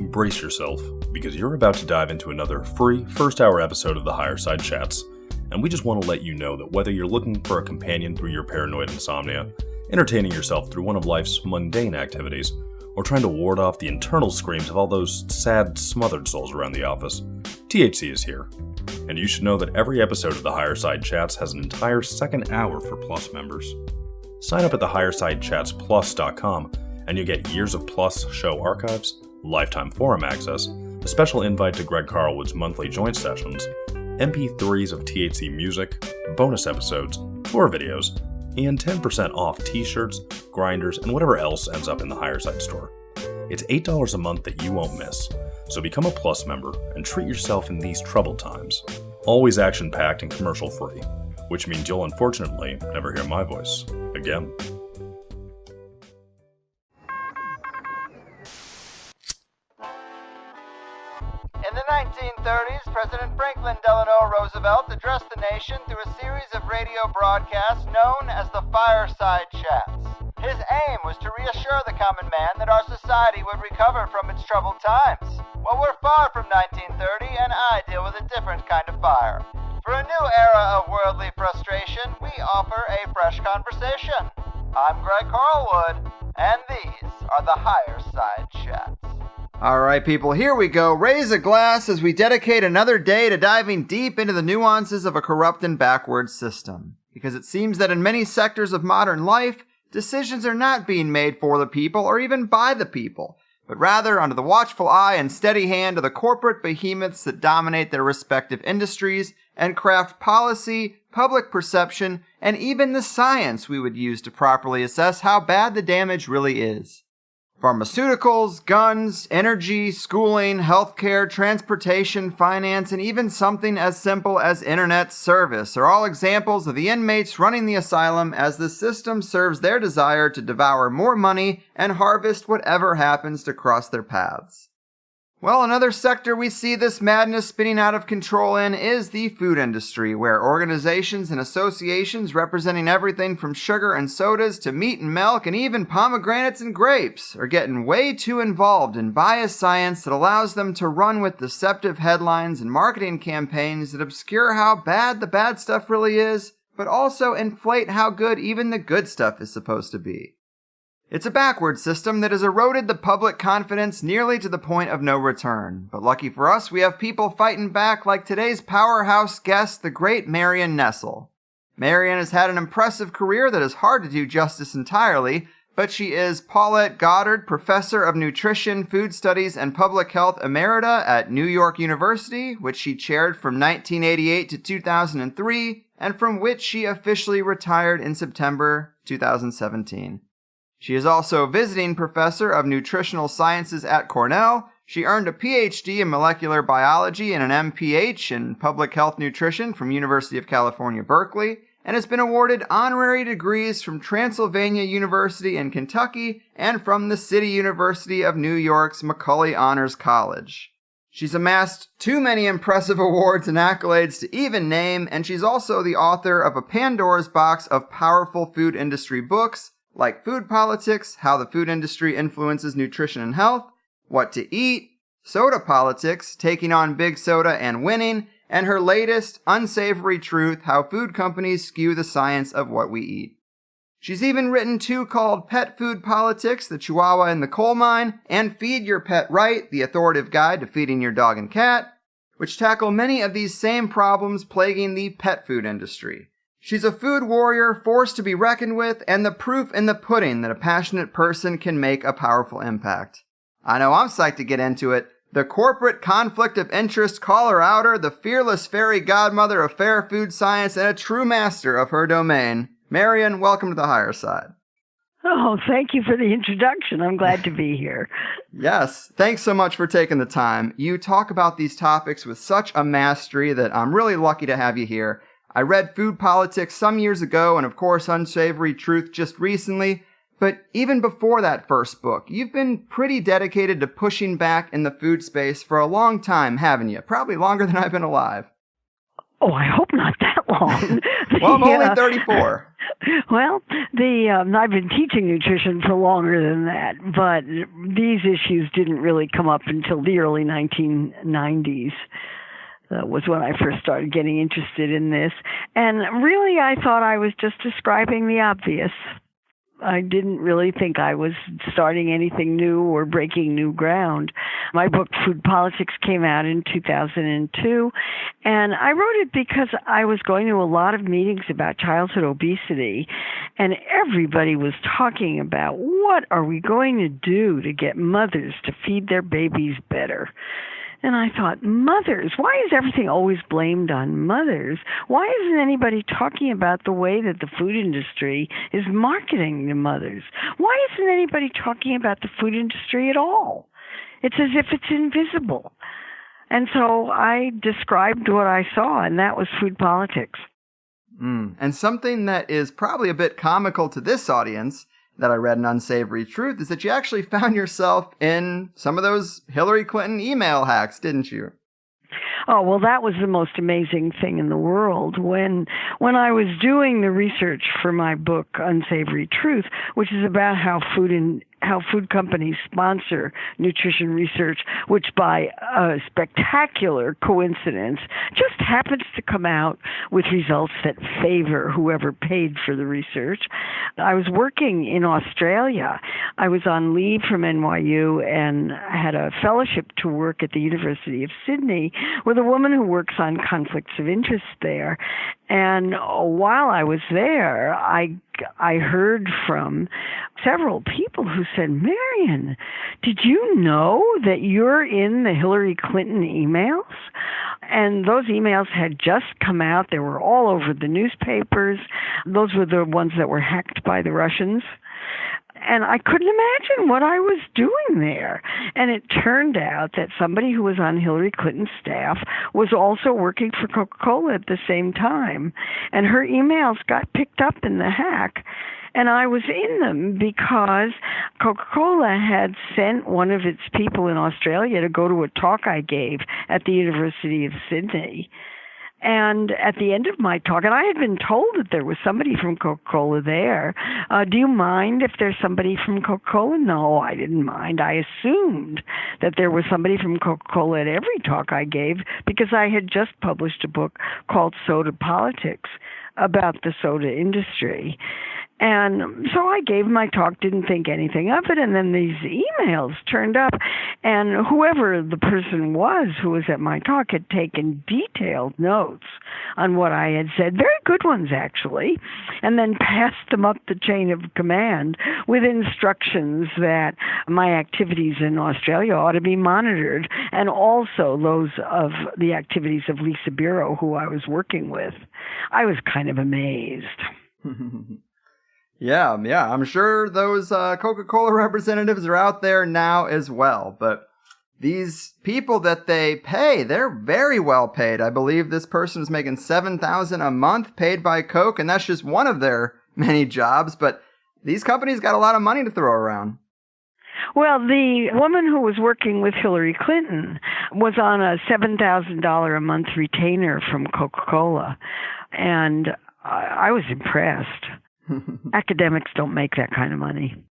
brace yourself, because you're about to dive into another free first-hour episode of the Higher Side Chats, and we just want to let you know that whether you're looking for a companion through your paranoid insomnia, entertaining yourself through one of life's mundane activities, or trying to ward off the internal screams of all those sad, smothered souls around the office, THC is here. And you should know that every episode of the Higher Side Chats has an entire second hour for Plus members. Sign up at thehighersidechatsplus.com and you'll get years of Plus show archives, lifetime forum access, a special invite to Greg Carlwood's monthly joint sessions, MP3s of THC music, bonus episodes, tour videos, and 10% off t-shirts, grinders, and whatever else ends up in the Higher Side store. It's $8 a month that you won't miss, so become a Plus member and treat yourself in these troubled times. Always action-packed and commercial-free, which means you'll unfortunately never hear my voice again. In the 1930s, President Franklin Delano Roosevelt addressed the nation through a series of radio broadcasts known as the Fireside Chats. His aim was to reassure the common man that our society would recover from its troubled times. Well, we're far from 1930, and I deal with a different kind of fire. For a new era of worldly frustration, we offer a fresh conversation. I'm Greg Carlwood, and these are the Higher Side Chats. All right, people, here we go. Raise a glass as we dedicate another day to diving deep into the nuances of a corrupt and backward system. Because it seems that in many sectors of modern life, decisions are not being made for the people or even by the people, but rather under the watchful eye and steady hand of the corporate behemoths that dominate their respective industries and craft policy, public perception, and even the science we would use to properly assess how bad the damage really is. Pharmaceuticals, guns, energy, schooling, healthcare, transportation, finance, and even something as simple as internet service are all examples of the inmates running the asylum as the system serves their desire to devour more money and harvest whatever happens to cross their paths. Well, another sector we see this madness spinning out of control in is the food industry, where organizations and associations representing everything from sugar and sodas to meat and milk and even pomegranates and grapes are getting way too involved in biased science that allows them to run with deceptive headlines and marketing campaigns that obscure how bad the bad stuff really is, but also inflate how good even the good stuff is supposed to be. It's a backward system that has eroded the public confidence nearly to the point of no return. But lucky for us, we have people fighting back like today's powerhouse guest, the great Marion Nestle. Marion has had an impressive career that is hard to do justice entirely, but she is Paulette Goddard Professor of Nutrition, Food Studies, and Public Health Emerita at New York University, which she chaired from 1988 to 2003, and from which she officially retired in September 2017. She is also a visiting professor of nutritional sciences at Cornell. She earned a Ph.D. in molecular biology and an M.P.H. in public health nutrition from University of California, Berkeley, and has been awarded honorary degrees from Transylvania University in Kentucky and from the City University of New York's Macaulay Honors College. She's amassed too many impressive awards and accolades to even name, and she's also the author of a Pandora's box of powerful food industry books, like Food Politics, How the Food Industry Influences Nutrition and Health, What to Eat, Soda Politics, Taking on Big Soda and Winning, and her latest, Unsavory Truth, How Food Companies Skew the Science of What We Eat. She's even written two called Pet Food Politics, The Chihuahua in the Coal Mine, and Feed Your Pet Right, The Authoritative Guide to Feeding Your Dog and Cat, which tackle many of these same problems plaguing the pet food industry. She's a food warrior, forced to be reckoned with, and the proof in the pudding that a passionate person can make a powerful impact. I know I'm psyched to get into it. The corporate conflict of interest caller-outer, the fearless fairy godmother of fair food science, and a true master of her domain. Marion, welcome to the Higher Side. Oh, thank you for the introduction. I'm glad to be here. Yes, thanks so much for taking the time. You talk about these topics with such a mastery that I'm really lucky to have you here. I read Food Politics some years ago, and of course Unsavory Truth just recently, but even before that first book, you've been pretty dedicated to pushing back in the food space for a long time, haven't you? Probably longer than I've been alive. Oh, I hope not that long. Well, I'm only 34. Well, I've been teaching nutrition for longer than that, but these issues didn't really come up until the early 1990s. Was when I first started getting interested in this. And really, I thought I was just describing the obvious. I didn't really think I was starting anything new or breaking new ground. My book, Food Politics, came out in 2002, and I wrote it because I was going to a lot of meetings about childhood obesity, and everybody was talking about what are we going to do to get mothers to feed their babies better. And I thought, mothers, why is everything always blamed on mothers? Why isn't anybody talking about the way that the food industry is marketing to mothers? Why isn't anybody talking about the food industry at all? It's as if it's invisible. And so I described what I saw, and that was food politics. And something that is probably a bit comical to this audience that I read in Unsavory Truth is that you actually found yourself in some of those Hillary Clinton email hacks, didn't you? Oh, well, that was the most amazing thing in the world. When I was doing the research for my book, Unsavory Truth, which is about how food companies sponsor nutrition research, which by a spectacular coincidence just happens to come out with results that favor whoever paid for the research. I was working in Australia. I was on leave from NYU and had a fellowship to work at the University of Sydney with a woman who works on conflicts of interest there. And while I was there, I heard from several people who said, Marion, did you know that you're in the Hillary Clinton emails? And those emails had just come out. They were all over the newspapers. Those were the ones that were hacked by the Russians. And I couldn't imagine what I was doing there. And it turned out that somebody who was on Hillary Clinton's staff was also working for Coca-Cola at the same time. And her emails got picked up in the hack. And I was in them because Coca-Cola had sent one of its people in Australia to go to a talk I gave at the University of Sydney. And at the end of my talk, and I had been told that there was somebody from Coca-Cola there. Do you mind if there's somebody from Coca-Cola? No, I didn't mind. I assumed that there was somebody from Coca-Cola at every talk I gave because I had just published a book called Soda Politics about the soda industry. And so I gave my talk, didn't think anything of it, and then these emails turned up, and whoever the person was who was at my talk had taken detailed notes on what I had said, very good ones actually, and then passed them up the chain of command with instructions that my activities in Australia ought to be monitored, and also those of the activities of Lisa Bureau, who I was working with. I was kind of amazed. Yeah, I'm sure those Coca-Cola representatives are out there now as well. But these people that they pay, they're very well paid. I believe this person is making $7,000 a month paid by Coke, and that's just one of their many jobs. But these companies got a lot of money to throw around. Well, the woman who was working with Hillary Clinton was on a $7,000 a month retainer from Coca-Cola, and I was impressed. Academics don't make that kind of money.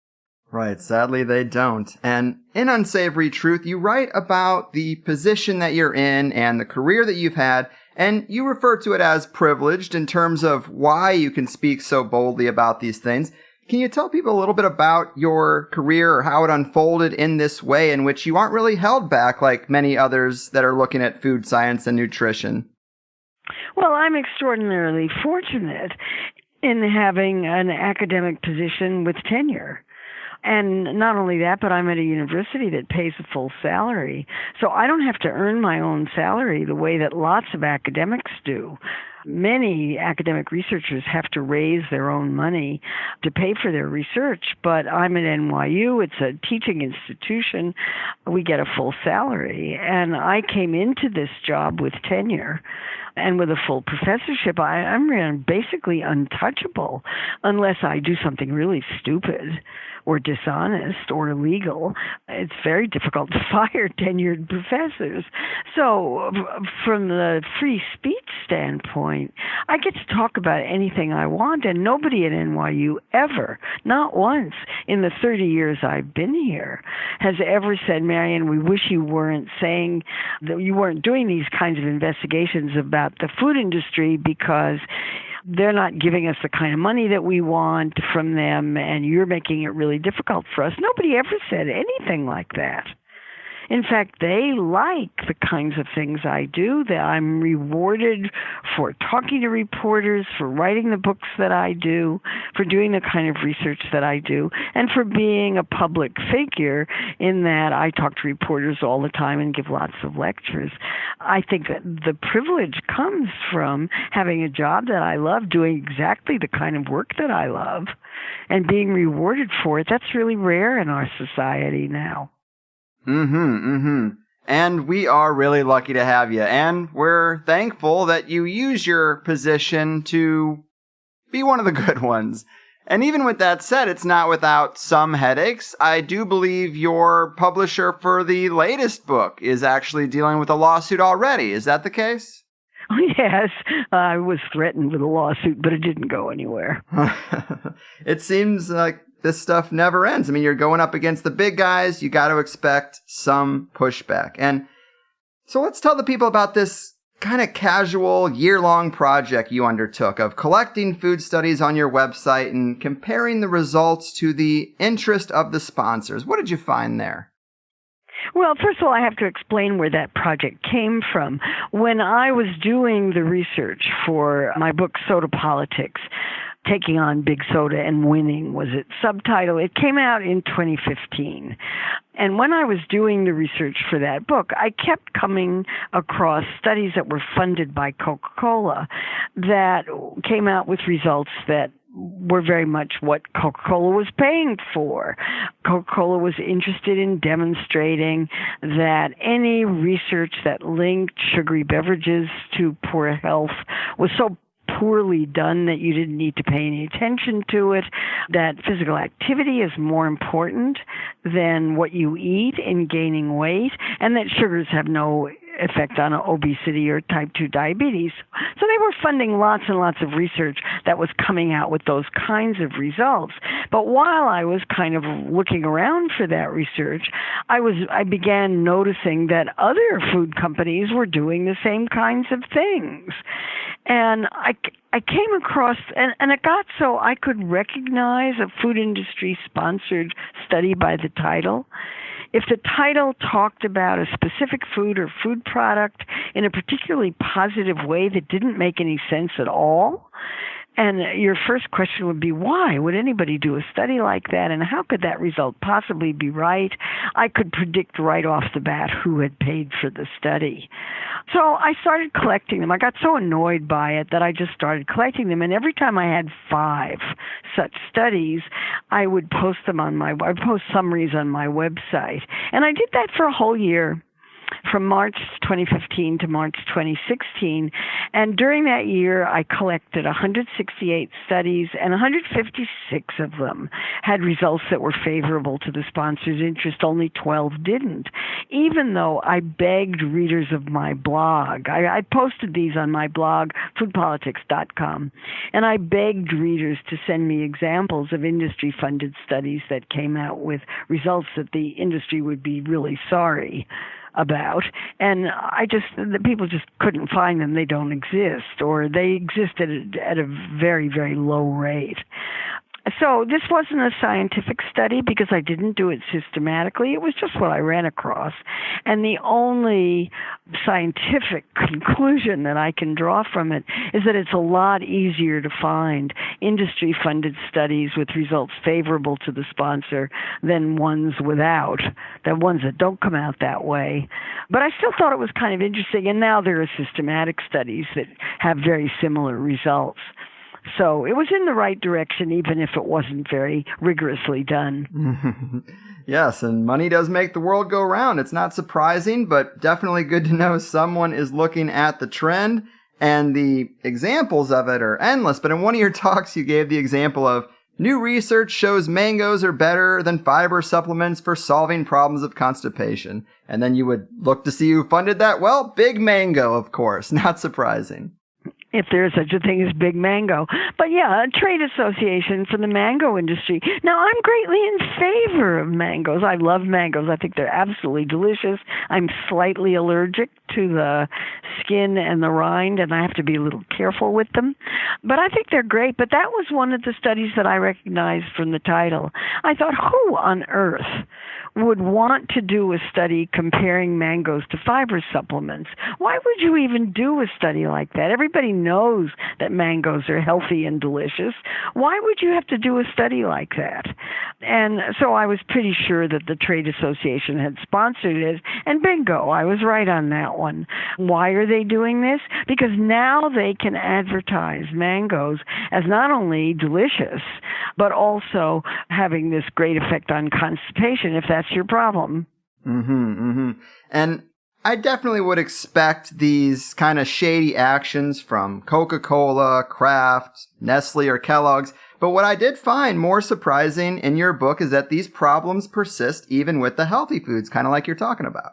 Right, sadly they don't. And in Unsavory Truth, you write about the position that you're in and the career that you've had, and you refer to it as privileged in terms of why you can speak so boldly about these things. Can you tell people a little bit about your career or how it unfolded in this way in which you aren't really held back like many others that are looking at food science and nutrition? Well, I'm extraordinarily fortunate in having an academic position with tenure. And not only that, but I'm at a university that pays a full salary. So I don't have to earn my own salary the way that lots of academics do. Many academic researchers have to raise their own money to pay for their research, but I'm at NYU. It's a teaching institution. We get a full salary. And I came into this job with tenure. And with a full professorship, I'm basically untouchable unless I do something really stupid or dishonest or illegal. It's very difficult to fire tenured professors. So from the free speech standpoint, I get to talk about anything I want, and nobody at NYU ever, not once in the 30 years I've been here, has ever said, Marion, we wish you weren't saying that you weren't doing these kinds of investigations about the food industry because they're not giving us the kind of money that we want from them, and you're making it really difficult for us. Nobody ever said anything like that. In fact, they like the kinds of things I do, that I'm rewarded for talking to reporters, for writing the books that I do, for doing the kind of research that I do, and for being a public figure in that I talk to reporters all the time and give lots of lectures. I think that the privilege comes from having a job that I love, doing exactly the kind of work that I love, and being rewarded for it. That's really rare in our society now. And we are really lucky to have you. And we're thankful that you use your position to be one of the good ones. And even with that said, it's not without some headaches. I do believe your publisher for the latest book is actually dealing with a lawsuit already. Is that the case? Yes, I was threatened with a lawsuit, but it didn't go anywhere. It seems like this stuff never ends. I mean, you're going up against the big guys. You got to expect some pushback. And so let's tell the people about this kind of casual year-long project you undertook of collecting food studies on your website and comparing the results to the interest of the sponsors. What did you find there? Well, first of all, I have to explain where that project came from. When I was doing the research for my book, Soda Politics, Taking on Big Soda and Winning was its subtitle. It came out in 2015. And when I was doing the research for that book, I kept coming across studies that were funded by Coca-Cola that came out with results that were very much what Coca-Cola was paying for. Coca-Cola was interested in demonstrating that any research that linked sugary beverages to poor health was so poorly done that you didn't need to pay any attention to it, that physical activity is more important than what you eat in gaining weight, and that sugars have no effect on obesity or type 2 diabetes. So they were funding lots and lots of research that was coming out with those kinds of results. But while I was kind of looking around for that research, I began noticing that other food companies were doing the same kinds of things. And I came across, and it got so I could recognize a food industry-sponsored study by the title. If the title talked about a specific food or food product in a particularly positive way that didn't make any sense at all, and your first question would be, why would anybody do a study like that, and how could that result possibly be right? I could predict right off the bat who had paid for the study. So I started collecting them. I got so annoyed by it that I just started collecting them, and every time I had 5 such studies, I would post them I'd post summaries on my website. And I did that for a whole year, from March 2015 to March 2016. And during that year, I collected 168 studies, and 156 of them had results that were favorable to the sponsor's interest. Only 12 didn't, even though I begged readers of my blog. I posted these on my blog, foodpolitics.com, and I begged readers to send me examples of industry-funded studies that came out with results that the industry would be really sorry about, and the people just couldn't find them. They don't exist, or they exist at a very, very low rate. So this wasn't a scientific study because I didn't do it systematically. It was just what I ran across. And the only scientific conclusion that I can draw from it is that it's a lot easier to find industry-funded studies with results favorable to the sponsor than ones without, than ones that don't come out that way. But I still thought it was kind of interesting, and now there are systematic studies that have very similar results. So it was in the right direction, even if it wasn't very rigorously done. Yes, and money does make the world go round. It's not surprising, but definitely good to know someone is looking at the trend. And the examples of it are endless, but in one of your talks, you gave the example of new research shows mangoes are better than fiber supplements for solving problems of constipation. And then you would look to see who funded that. Well, Big Mango, of course. Not surprising. If there's such a thing as Big Mango. But yeah, a trade association for the mango industry. Now, I'm greatly in favor of mangoes. I love mangoes. I think they're absolutely delicious. I'm slightly allergic to the skin and the rind, and I have to be a little careful with them. But I think they're great. But that was one of the studies that I recognized from the title. I thought, who on earth would want to do a study comparing mangoes to fiber supplements? Why would you even do a study like that? Everybody knows that mangoes are healthy and delicious. Why would you have to do a study like that? And so I was pretty sure that the trade association had sponsored it, and bingo, I was right on that one. Why are they doing this? Because now they can advertise mangoes as not only delicious, but also having this great effect on constipation, if that's your problem. And I definitely would expect these kind of shady actions from Coca-Cola, Kraft, Nestle, or Kellogg's. But what I did find more surprising in your book is that these problems persist even with the healthy foods, kind of like you're talking about.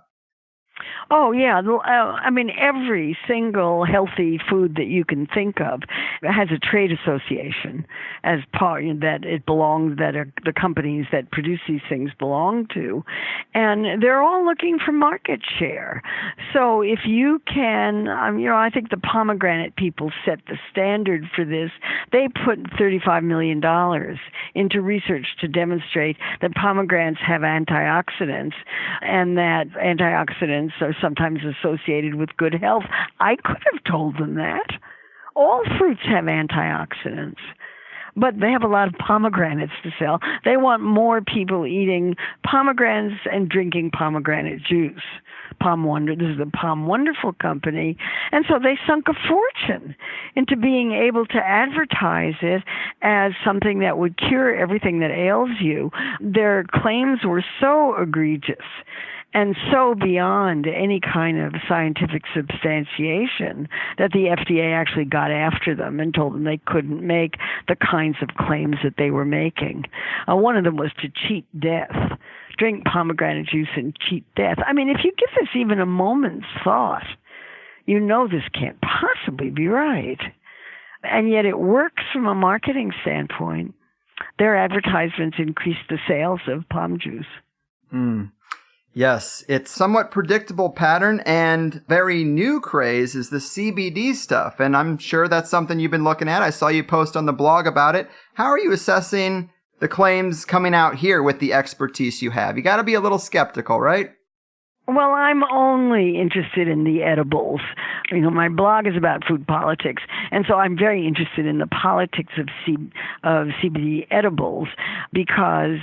Oh, yeah. I mean, every single healthy food that you can think of has a trade association as part that it belongs, that the companies that produce these things belong to. And they're all looking for market share. So if you can, I think the pomegranate people set the standard for this. They put $35 million into research to demonstrate that pomegranates have antioxidants, and that antioxidants are sometimes associated with good health. I could have told them that. All fruits have antioxidants, but they have a lot of pomegranates to sell. They want more people eating pomegranates and drinking pomegranate juice. This is the Palm Wonderful company. And so they sunk a fortune into being able to advertise it as something that would cure everything that ails you. Their claims were so egregious and so beyond any kind of scientific substantiation that the FDA actually got after them and told them they couldn't make the kinds of claims that they were making. One of them was to cheat death. Drink pomegranate juice and cheat death. I mean, if you give this even a moment's thought, you know this can't possibly be right. And yet it works from a marketing standpoint. Their advertisements increase the sales of pom juice. Yes, it's somewhat predictable pattern, and very new craze is the CBD stuff. And I'm sure that's something you've been looking at. I saw you post on the blog about it. How are you assessing the claims coming out here with the expertise you have? You got to be a little skeptical, right? Well, I'm only interested in the edibles. My blog is about food politics, and so I'm very interested in the politics of CBD edibles because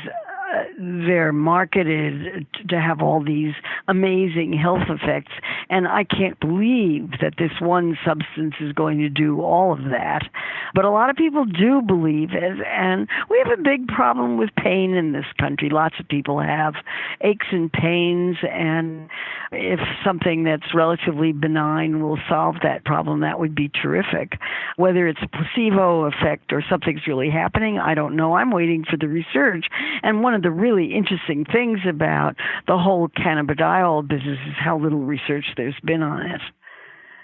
they're marketed to have all these amazing health effects, and I can't believe that this one substance is going to do all of that. But a lot of people do believe it, and we have a big problem with pain in this country. Lots of people have aches and pains, and if something that's relatively benign will solve that problem, that would be terrific. Whether it's a placebo effect or something's really happening, I don't know. I'm waiting for the research. And one of the really interesting things about the whole cannabidiol business is how little research there's been on it.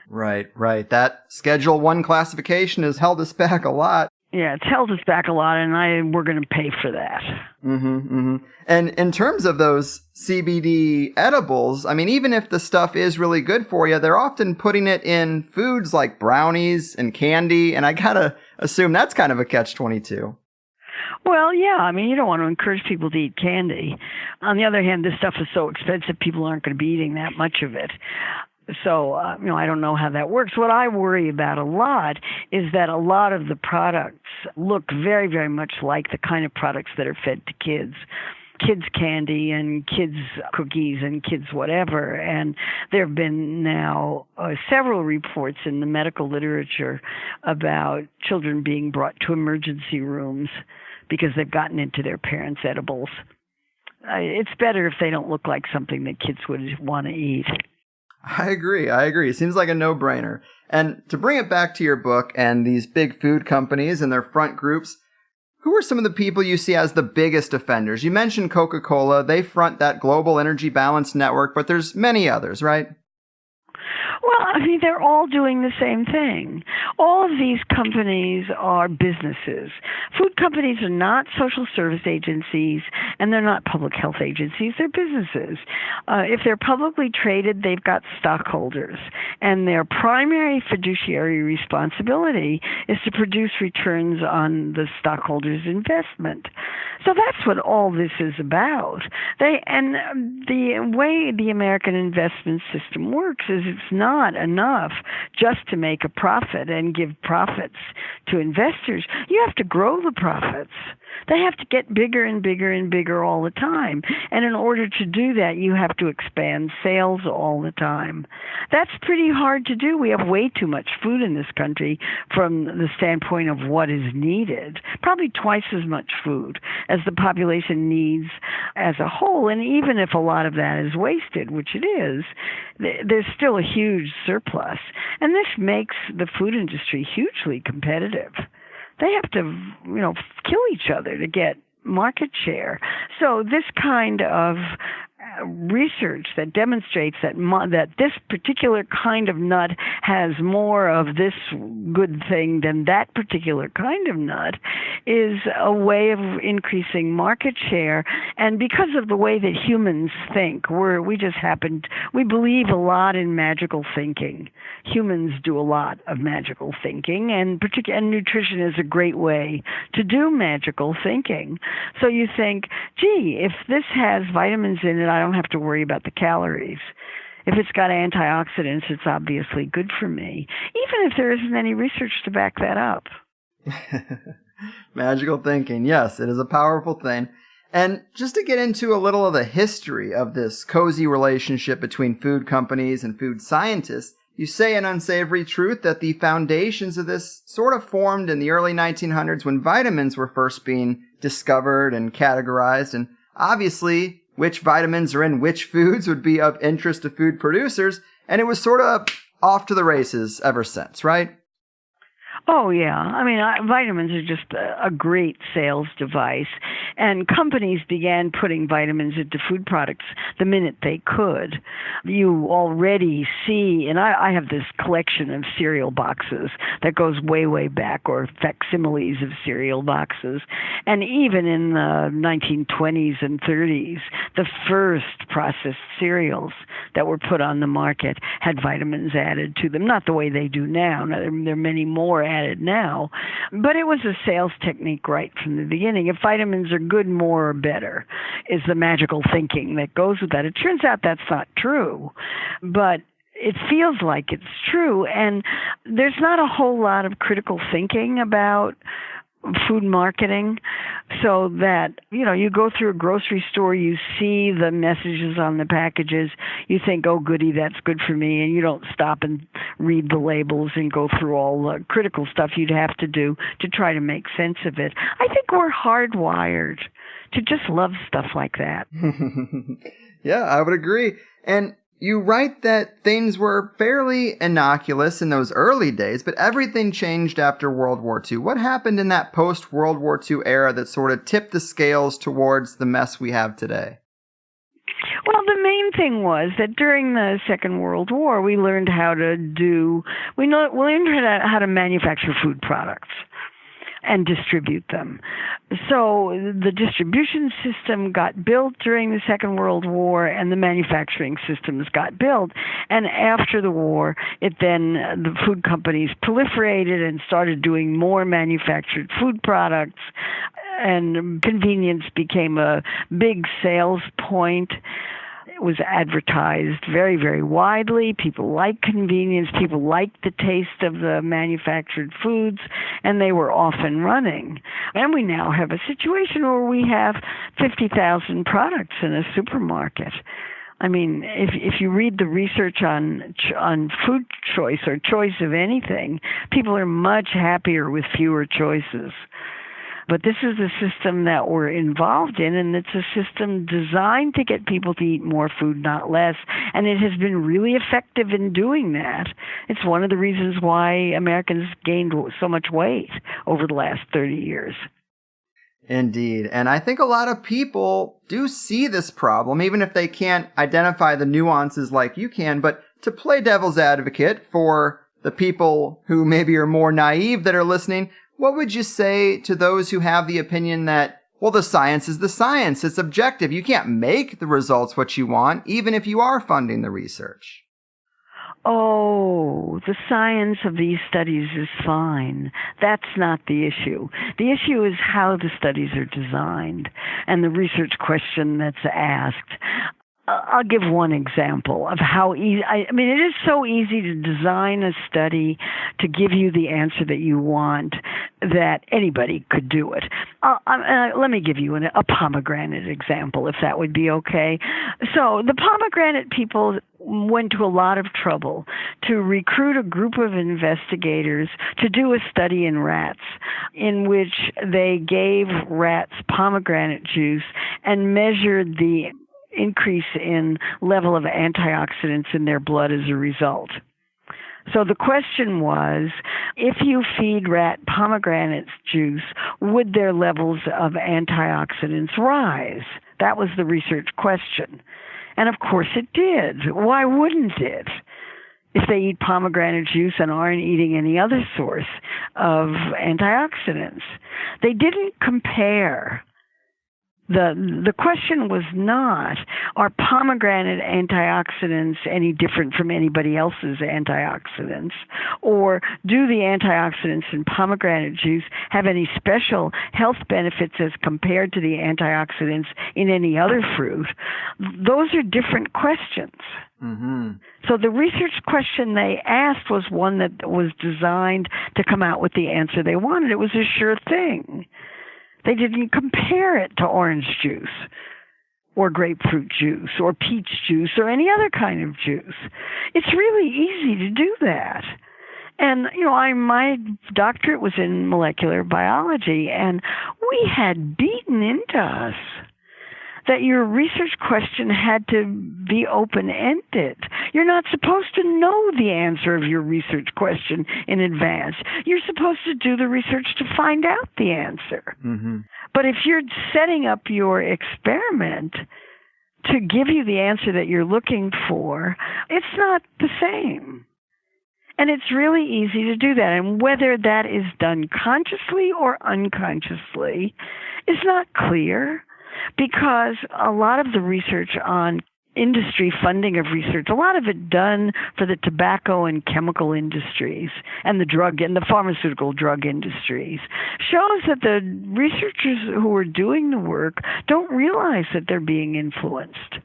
Right. That Schedule 1 classification has held us back a lot. Yeah, it's held us back a lot, and we're going to pay for that. And in terms of those CBD edibles, I mean, even if the stuff is really good for you, they're often putting it in foods like brownies and candy, and I gotta assume that's kind of a catch-22. Well, yeah, I mean, you don't want to encourage people to eat candy. On the other hand, this stuff is so expensive, people aren't going to be eating that much of it. So, I don't know how that works. What I worry about a lot is that a lot of the products look very, very much like the kind of products that are fed to kids. Kids candy and kids cookies and kids whatever. And there have been now several reports in the medical literature about children being brought to emergency rooms because they've gotten into their parents' edibles. It's better if they don't look like something that kids would want to eat. I agree. It seems like a no-brainer. And to bring it back to your book and these big food companies and their front groups, who are some of the people you see as the biggest offenders? You mentioned Coca-Cola. They front that global energy balance network, but there's many others, right? Well, I mean, they're all doing the same thing. All of these companies are businesses. Food companies are not social service agencies, and they're not public health agencies. They're businesses. If they're publicly traded, they've got stockholders, and their primary fiduciary responsibility is to produce returns on the stockholders' investment. So that's what all this is about. The way the American investment system works is it's not enough just to make a profit and give profits to investors. You have to grow the profits. They have to get bigger and bigger and bigger all the time. And in order to do that, you have to expand sales all the time. That's pretty hard to do. We have way too much food in this country from the standpoint of what is needed. Probably twice as much food as the population needs as a whole. And even if a lot of that is wasted, which it is, there's still a huge surplus. And this makes the food industry hugely competitive. They have to, kill each other to get market share. So this kind of research that demonstrates that this particular kind of nut has more of this good thing than that particular kind of nut is a way of increasing market share. And because of the way that humans think, we believe a lot in magical thinking. Humans do a lot of magical thinking, and nutrition is a great way to do magical thinking. So you think, gee, if this has vitamins in it, I don't have to worry about the calories. If it's got antioxidants, it's obviously good for me, even if there isn't any research to back that up. Magical thinking. Yes, it is a powerful thing. And just to get into a little of the history of this cozy relationship between food companies and food scientists, you say in Unsavory Truth that the foundations of this sort of formed in the early 1900s when vitamins were first being discovered and categorized, and obviously which vitamins are in which foods would be of interest to food producers, and it was sort of off to the races ever since, right? Oh, yeah. I mean, vitamins are just a great sales device. And companies began putting vitamins into food products the minute they could. You already see, and I have this collection of cereal boxes that goes way, way back, or facsimiles of cereal boxes. And even in the 1920s and 30s, the first processed cereals that were put on the market had vitamins added to them. Not the way they do now. There are many more added now. But it was a sales technique right from the beginning. If vitamins are good, more, or better is the magical thinking that goes with that. It turns out that's not true, but it feels like it's true. And there's not a whole lot of critical thinking about food marketing, so that, you go through a grocery store, you see the messages on the packages, you think, oh, goody, that's good for me, and you don't stop and read the labels and go through all the critical stuff you'd have to do to try to make sense of it. I think we're hardwired to just love stuff like that. Yeah, I would agree. And you write that things were fairly innocuous in those early days, but everything changed after World War II. What happened in that post-World War II era that sort of tipped the scales towards the mess we have today? Well, the main thing was that during the Second World War, we learned how to manufacture food products and distribute them. So the distribution system got built during the Second World War, and the manufacturing systems got built. And after the war, the food companies proliferated and started doing more manufactured food products, and convenience became a big sales point. It was advertised very, very widely. People like convenience. People liked the taste of the manufactured foods, and they were off and running. And we now have a situation where we have 50,000 products in a supermarket. I mean, if you read the research on food choice or choice of anything, people are much happier with fewer choices. But this is the system that we're involved in, and it's a system designed to get people to eat more food, not less. And it has been really effective in doing that. It's one of the reasons why Americans gained so much weight over the last 30 years. Indeed. And I think a lot of people do see this problem, even if they can't identify the nuances like you can. But to play devil's advocate for the people who maybe are more naive that are listening, what would you say to those who have the opinion that, well, the science is the science, it's objective, you can't make the results what you want, even if you are funding the research? Oh, the science of these studies is fine. That's not the issue. The issue is how the studies are designed and the research question that's asked. I'll give one example of how easy, I mean, it is so easy to design a study to give you the answer that you want that anybody could do it. Let me give you a pomegranate example, if that would be okay. So the pomegranate people went to a lot of trouble to recruit a group of investigators to do a study in rats in which they gave rats pomegranate juice and measured the increase in level of antioxidants in their blood as a result. So the question was, if you feed rat pomegranate juice, would their levels of antioxidants rise? That was the research question. And of course it did. Why wouldn't it? If they eat pomegranate juice and aren't eating any other source of antioxidants. They didn't compare. The question was not, are pomegranate antioxidants any different from anybody else's antioxidants? Or do the antioxidants in pomegranate juice have any special health benefits as compared to the antioxidants in any other fruit? Those are different questions. Mm-hmm. So the research question they asked was one that was designed to come out with the answer they wanted. It was a sure thing. They didn't compare it to orange juice or grapefruit juice or peach juice or any other kind of juice. It's really easy to do that. And, my doctorate was in molecular biology, and we had beaten into us that your research question had to be open-ended. You're not supposed to know the answer of your research question in advance. You're supposed to do the research to find out the answer. Mm-hmm. But if you're setting up your experiment to give you the answer that you're looking for, it's not the same. And it's really easy to do that. And whether that is done consciously or unconsciously is not clear. Because a lot of the research on industry funding of research, a lot of it done for the tobacco and chemical industries and the drug and the pharmaceutical drug industries, shows that the researchers who are doing the work don't realize that they're being influenced.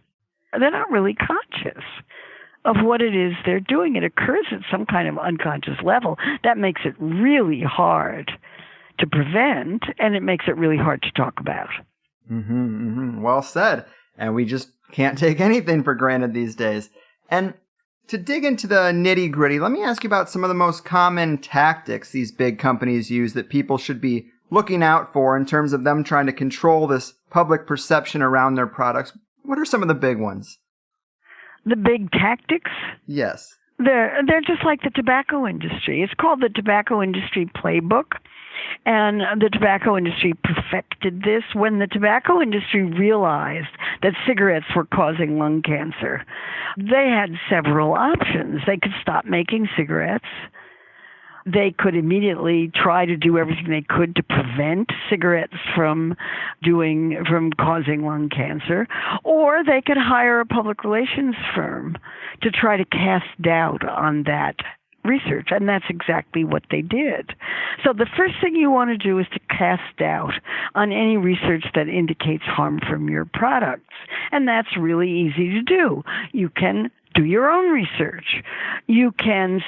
They're not really conscious of what it is they're doing. It occurs at some kind of unconscious level. That makes it really hard to prevent, and it makes it really hard to talk about. Mm-hmm, mm-hmm. Well said. And we just can't take anything for granted these days. And to dig into the nitty-gritty, let me ask you about some of the most common tactics these big companies use that people should be looking out for in terms of them trying to control this public perception around their products. What are some of the big ones? The big tactics? Yes. They're just like the tobacco industry. It's called the tobacco industry playbook. And the tobacco industry perfected this when the tobacco industry realized that cigarettes were causing lung cancer. They had several options. They could stop making cigarettes. They could immediately try to do everything they could to prevent cigarettes from causing lung cancer, or they could hire a public relations firm to try to cast doubt on that research, and that's exactly what they did. So the first thing you want to do is to cast doubt on any research that indicates harm from your products, and that's really easy to do. You can do your own research. You can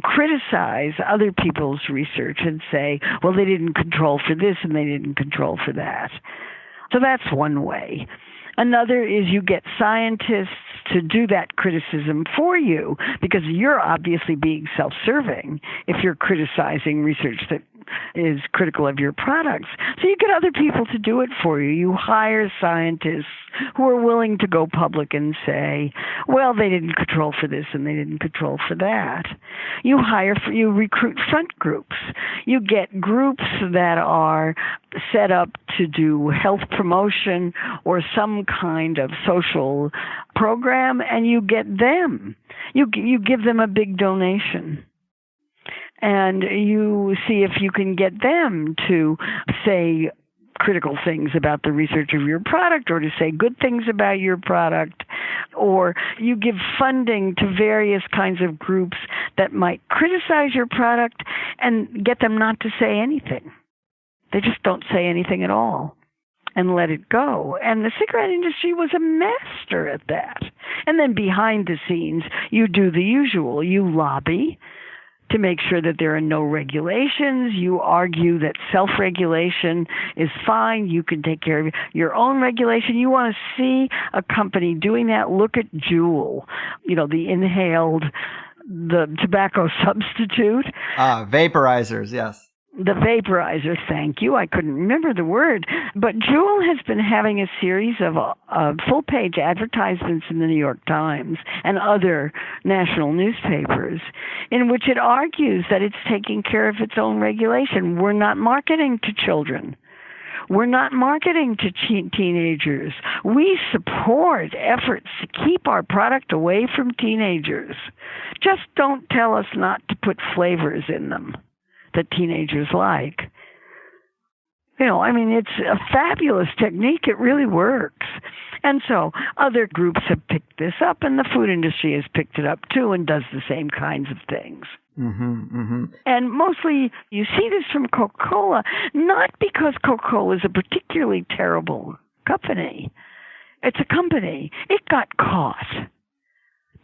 criticize other people's research and say, well, they didn't control for this and they didn't control for that. So that's one way. Another is you get scientists to do that criticism for you, because you're obviously being self-serving if you're criticizing research that is critical of your products. So you get other people to do it for you. You hire scientists who are willing to go public and say, well, they didn't control for this and they didn't control for that. You recruit front groups. You get groups that are set up to do health promotion or some kind of social program, and you get them. You give them a big donation. And you see if you can get them to say critical things about the research of your product or to say good things about your product. Or you give funding to various kinds of groups that might criticize your product and get them not to say anything. They just don't say anything at all and let it go. And the cigarette industry was a master at that. And then behind the scenes, you do the usual. You lobby to make sure that there are no regulations. You argue that self-regulation is fine. You can take care of your own regulation. You want to see a company doing that. Look at Juul, the tobacco substitute. Vaporizers, yes. The vaporizer, thank you. I couldn't remember the word. But Juul has been having a series of full-page advertisements in the New York Times and other national newspapers in which it argues that it's taking care of its own regulation. We're not marketing to children. We're not marketing to teenagers. We support efforts to keep our product away from teenagers. Just don't tell us not to put flavors in them that teenagers like. It's a fabulous technique. It really works. And so other groups have picked this up, and the food industry has picked it up too and does the same kinds of things. Mm-hmm, mm-hmm. And mostly you see this from Coca-Cola, not because Coca-Cola is a particularly terrible company. It's a company. It got caught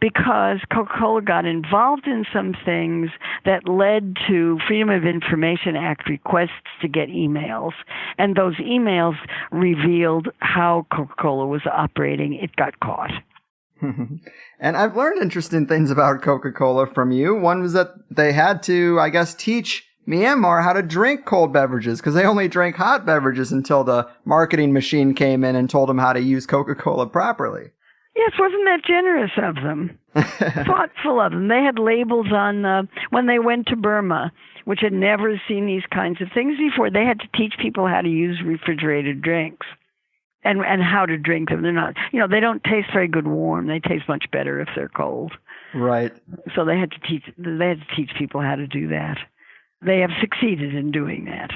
because Coca-Cola got involved in some things that led to Freedom of Information Act requests to get emails. And those emails revealed how Coca-Cola was operating. It got caught. And I've learned interesting things about Coca-Cola from you. One was that they had to, teach Myanmar how to drink cold beverages because they only drank hot beverages until the marketing machine came in and told them how to use Coca-Cola properly. Yes, wasn't that generous of them? Thoughtful of them. They had labels on when they went to Burma, which had never seen these kinds of things before. They had to teach people how to use refrigerated drinks and how to drink them. They're not, they don't taste very good warm. They taste much better if they're cold. Right. So they had to teach people how to do that. They have succeeded in doing that.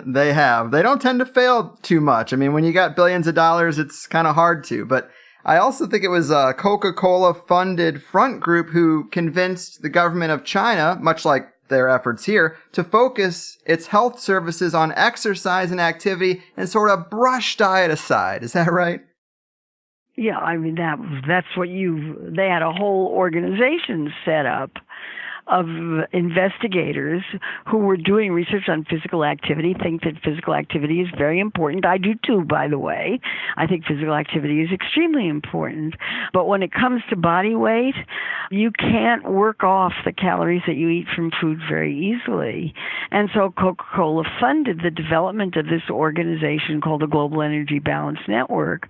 They have. They don't tend to fail too much. When you got billions of dollars, it's kind of hard to, but I also think it was a Coca-Cola-funded front group who convinced the government of China, much like their efforts here, to focus its health services on exercise and activity and sort of brush diet aside. Is that right? Yeah, that's what they had a whole organization set up of investigators who were doing research on physical activity, think that physical activity is very important. I do too, by the way. I think physical activity is extremely important. But when it comes to body weight, you can't work off the calories that you eat from food very easily. And so Coca-Cola funded the development of this organization called the Global Energy Balance Network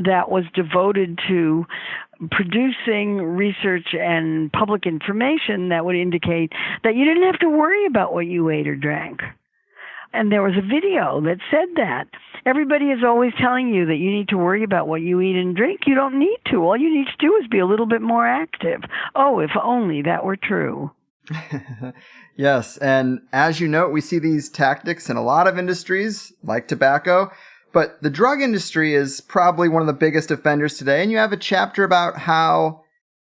that was devoted to producing research and public information that would indicate that you didn't have to worry about what you ate or drank. And there was a video that said that. Everybody is always telling you that you need to worry about what you eat and drink. You don't need to. All you need to do is be a little bit more active. Oh, if only that were true. Yes, and as you note, we see these tactics in a lot of industries, like tobacco. But the drug industry is probably one of the biggest offenders today, and you have a chapter about how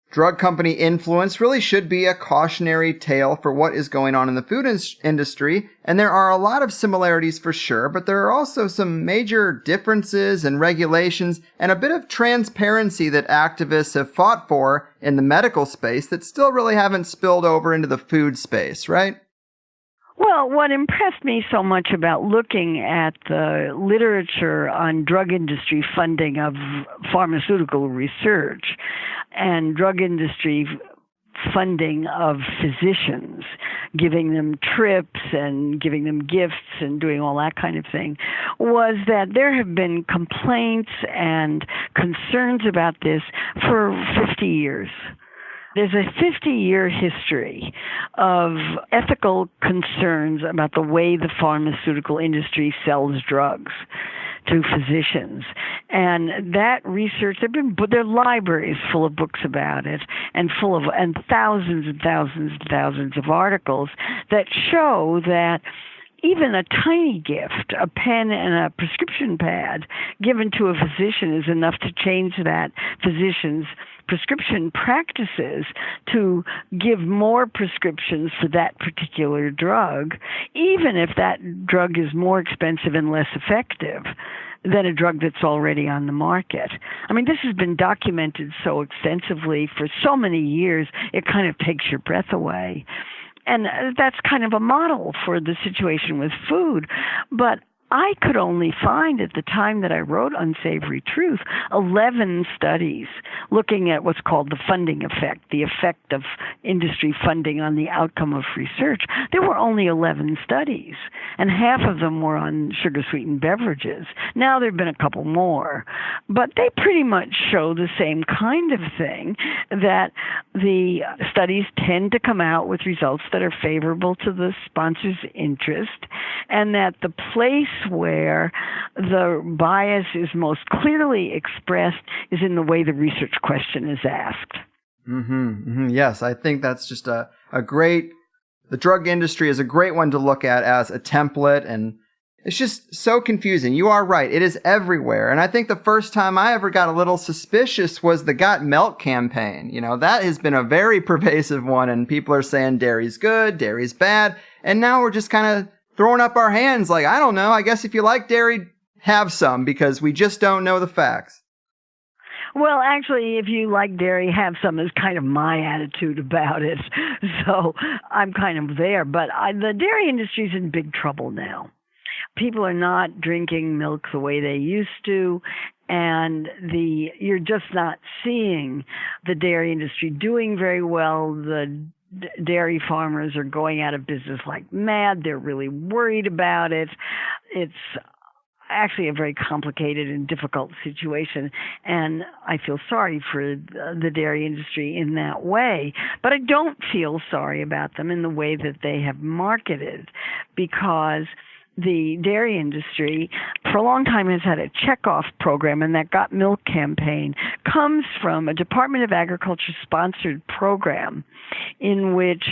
drug company influence really should be a cautionary tale for what is going on in the food industry, and there are a lot of similarities for sure, but there are also some major differences and regulations and a bit of transparency that activists have fought for in the medical space that still really haven't spilled over into the food space, right? Well, what impressed me so much about looking at the literature on drug industry funding of pharmaceutical research and drug industry funding of physicians, giving them trips and giving them gifts and doing all that kind of thing, was that there have been complaints and concerns about this for 50 years. There's a 50-year history of ethical concerns about the way the pharmaceutical industry sells drugs to physicians. And that research, there are libraries full of books about it and thousands and thousands and thousands of articles that show that even a tiny gift, a pen and a prescription pad given to a physician is enough to change that physician's prescription practices to give more prescriptions for that particular drug, even if that drug is more expensive and less effective than a drug that's already on the market. I mean, this has been documented so extensively for so many years, it kind of takes your breath away. And that's kind of a model for the situation with food. But I could only find at the time that I wrote Unsavory Truth 11 studies looking at what's called the funding effect, the effect of industry funding on the outcome of research. There were only 11 studies, and half of them were on sugar-sweetened beverages. Now there have been a couple more, but they pretty much show the same kind of thing, that the studies tend to come out with results that are favorable to the sponsor's interest, and that the place where the bias is most clearly expressed is in the way the research question is asked. Yes, I think that's just a great, the drug industry is a great one to look at as a template, and it's just so confusing. You are right. It is everywhere. And I think the first time I ever got a little suspicious was the Got Milk campaign. You know, that has been a very pervasive one, and people are saying dairy's good, dairy's bad. And now we're just kind of throwing up our hands like, I don't know, I guess if you like dairy, have some, because we just don't know the facts. Well, actually, if you like dairy, have some is kind of my attitude about it. So I'm kind of there. But the dairy industry is in big trouble now. People are not drinking milk the way they used to, and you're just not seeing the dairy industry doing very well. The dairy farmers are going out of business like mad. They're really worried about it. It's actually a very complicated and difficult situation, and I feel sorry for the dairy industry in that way. But I don't feel sorry about them in the way that they have marketed, because the dairy industry for a long time has had a checkoff program, and that Got Milk campaign comes from a Department of Agriculture sponsored program in which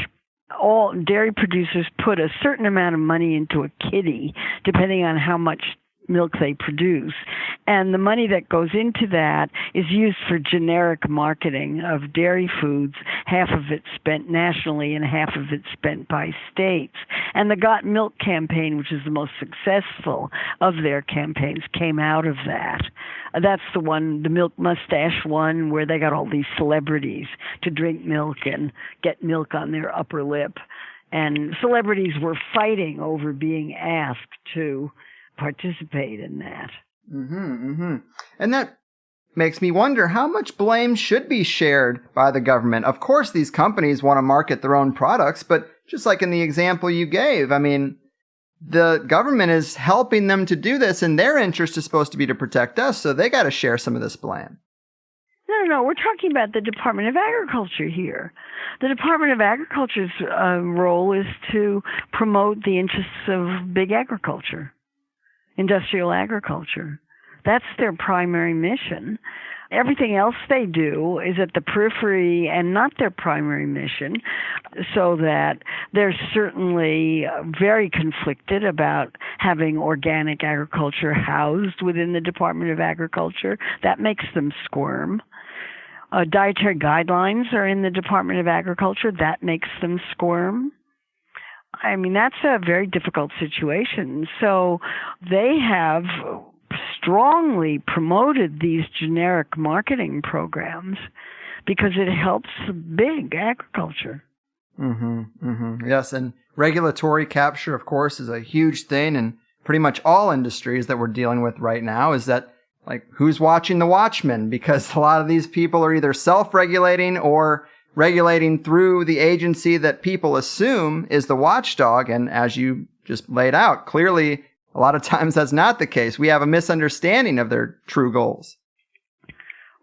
all dairy producers put a certain amount of money into a kitty, depending on how much milk they produce. And the money that goes into that is used for generic marketing of dairy foods, half of it spent nationally and half of it spent by states. And the Got Milk campaign, which is the most successful of their campaigns, came out of that. That's the one, the milk mustache one, where they got all these celebrities to drink milk and get milk on their upper lip. And celebrities were fighting over being asked to participate in that. And that makes me wonder how much blame should be shared by the government. Of course, these companies want to market their own products, but just like in the example you gave, I mean, the government is helping them to do this, and their interest is supposed to be to protect us, so they got to share some of this blame. No, we're talking about the Department of Agriculture here. The Department of Agriculture's role is to promote the interests of big agriculture. Industrial agriculture. That's their primary mission. Everything else they do is at the periphery and not their primary mission, so that they're certainly very conflicted about having organic agriculture housed within the Department of Agriculture. That makes them squirm. Dietary guidelines are in the Department of Agriculture. That makes them squirm. I mean, that's a very difficult situation. So they have strongly promoted these generic marketing programs because it helps big agriculture. Yes, and regulatory capture, of course, is a huge thing in pretty much all industries that we're dealing with right now. Is that, like, who's watching the watchmen? Because a lot of these people are either self-regulating or regulating through the agency that people assume is the watchdog. And as you just laid out, clearly, a lot of times that's not the case. We have a misunderstanding of their true goals.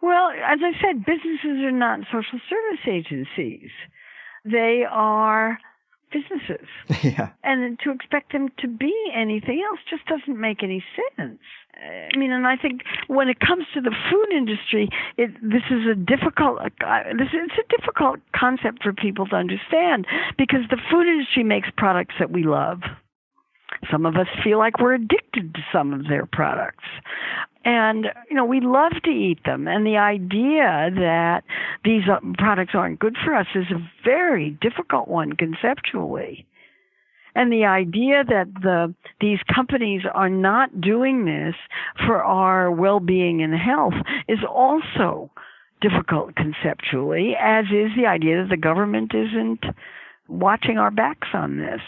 Well, as I said, businesses are not social service agencies. They are businesses. Yeah. And to expect them to be anything else just doesn't make any sense. I mean, and I think when it comes to the food industry, this is a difficult concept for people to understand, because the food industry makes products that we love. Some of us feel like we're addicted to some of their products. And, we love to eat them. And the idea that these products aren't good for us is a very difficult one conceptually. And the idea that these companies are not doing this for our well-being and health is also difficult conceptually, as is the idea that the government isn't watching our backs on this.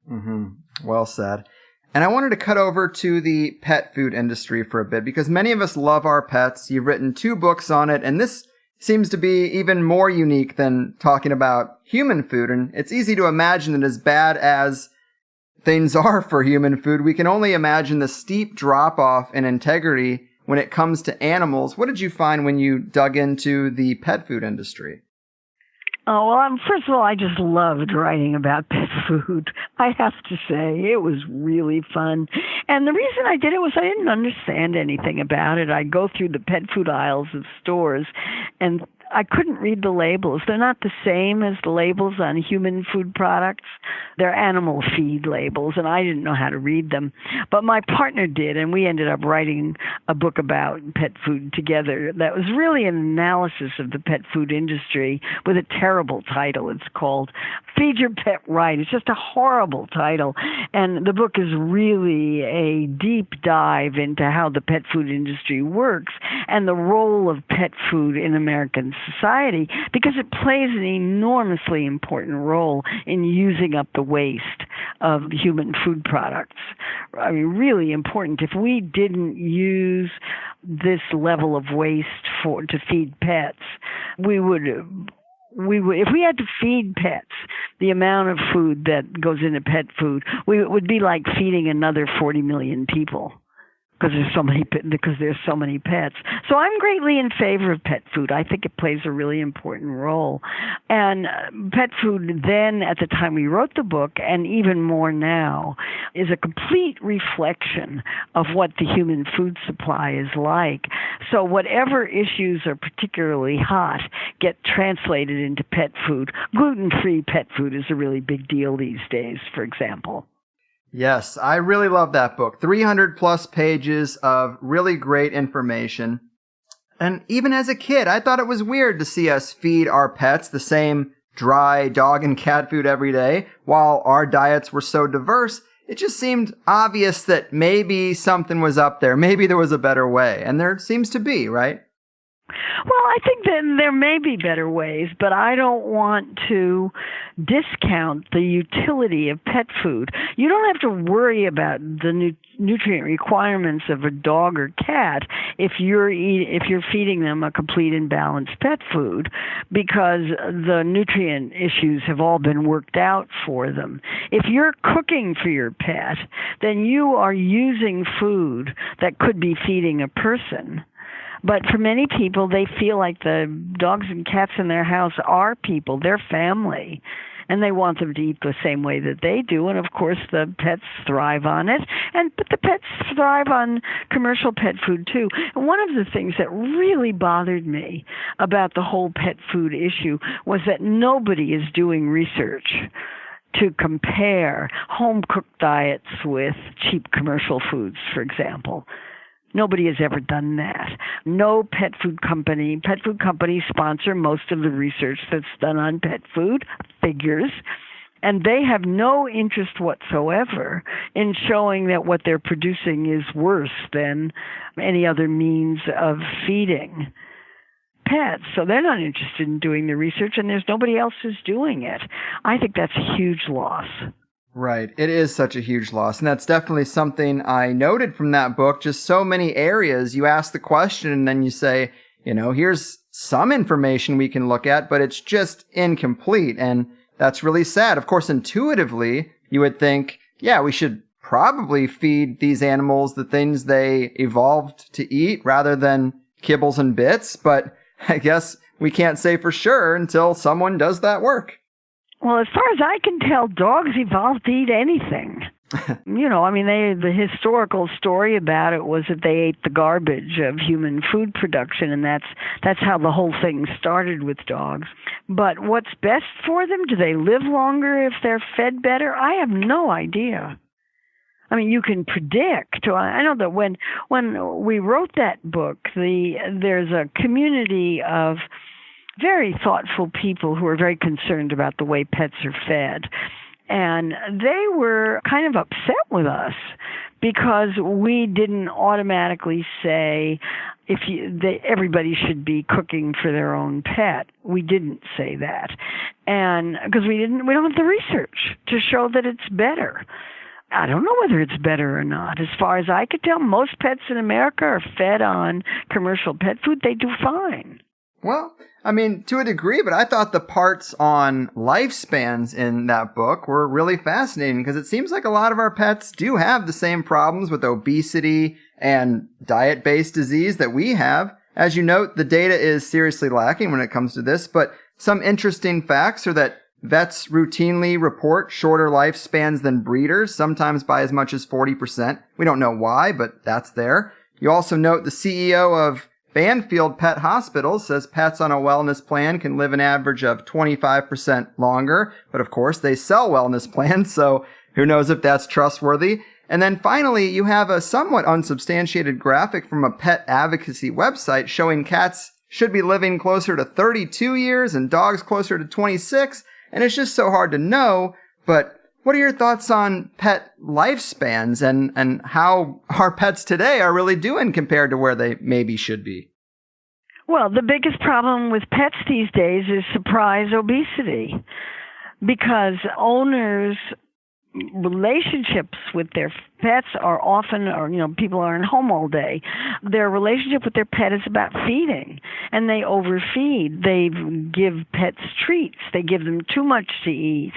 Mm-hmm. Well said. And I wanted to cut over to the pet food industry for a bit, because many of us love our pets. You've written 2 books on it, and this seems to be even more unique than talking about human food. And it's easy to imagine that as bad as things are for human food, we can only imagine the steep drop-off in integrity when it comes to animals. What did you find when you dug into the pet food industry? Oh, well, first of all, I just loved writing about pet food. I have to say, it was really fun. And the reason I did it was I didn't understand anything about it. I'd go through the pet food aisles of stores, and I couldn't read the labels. They're not the same as the labels on human food products. They're animal feed labels, and I didn't know how to read them. But my partner did, and we ended up writing a book about pet food together that was really an analysis of the pet food industry with a terrible title. It's called Feed Your Pet Right. It's just a horrible title. And the book is really a deep dive into how the pet food industry works and the role of pet food in American society, because it plays an enormously important role in using up the waste of human food products. I mean, really important. If we didn't use this level of waste to feed pets, we would, if we had to feed pets the amount of food that goes into pet food, it would be like feeding another 40 million people. Because there's so many pets. So I'm greatly in favor of pet food. I think it plays a really important role. And pet food then, at the time we wrote the book, and even more now, is a complete reflection of what the human food supply is like. So whatever issues are particularly hot get translated into pet food. Gluten-free pet food is a really big deal these days, for example. Yes, I really love that book. 300 plus pages of really great information. And even as a kid, I thought it was weird to see us feed our pets the same dry dog and cat food every day. While our diets were so diverse, it just seemed obvious that maybe something was up there. Maybe there was a better way. And there seems to be, right? Well, I think that there may be better ways, but I don't want to discount the utility of pet food. You don't have to worry about the nutrient requirements of a dog or cat if you're feeding them a complete and balanced pet food, because the nutrient issues have all been worked out for them. If you're cooking for your pet, then you are using food that could be feeding a person. But for many people, they feel like the dogs and cats in their house are people, they're family, and they want them to eat the same way that they do. And, of course, the pets thrive on it. But the pets thrive on commercial pet food, too. And one of the things that really bothered me about the whole pet food issue was that nobody is doing research to compare home-cooked diets with cheap commercial foods, for example. Nobody has ever done that. No pet food companies sponsor most of the research that's done on pet food, figures, and they have no interest whatsoever in showing that what they're producing is worse than any other means of feeding pets. So they're not interested in doing the research, and there's nobody else who's doing it. I think that's a huge loss. Right. It is such a huge loss. And that's definitely something I noted from that book. Just so many areas you ask the question and then you say, here's some information we can look at, but it's just incomplete. And that's really sad. Of course, intuitively, you would think, yeah, we should probably feed these animals the things they evolved to eat rather than kibbles and bits. But I guess we can't say for sure until someone does that work. Well, as far as I can tell, dogs evolved to eat anything. The historical story about it was that they ate the garbage of human food production, and that's how the whole thing started with dogs. But what's best for them? Do they live longer if they're fed better? I have no idea. I mean, you can predict. I know that when we wrote that book, there's a community of very thoughtful people who are very concerned about the way pets are fed. And they were kind of upset with us because we didn't automatically say everybody should be cooking for their own pet. We didn't say that. And because we don't have the research to show that it's better. I don't know whether it's better or not. As far as I could tell, most pets in America are fed on commercial pet food. They do fine. Well, I mean, to a degree, but I thought the parts on lifespans in that book were really fascinating because it seems like a lot of our pets do have the same problems with obesity and diet-based disease that we have. As you note, the data is seriously lacking when it comes to this, but some interesting facts are that vets routinely report shorter lifespans than breeders, sometimes by as much as 40%. We don't know why, but that's there. You also note the CEO of Banfield Pet Hospital says pets on a wellness plan can live an average of 25% longer. But of course, they sell wellness plans, so who knows if that's trustworthy. And then finally, you have a somewhat unsubstantiated graphic from a pet advocacy website showing cats should be living closer to 32 years and dogs closer to 26. And it's just so hard to know. But what are your thoughts on pet lifespans and how our pets today are really doing compared to where they maybe should be? Well, the biggest problem with pets these days is surprise obesity because owners' relationships with their pets are often, people aren't home all day. Their relationship with their pet is about feeding, and they overfeed. They give pets treats. They give them too much to eat.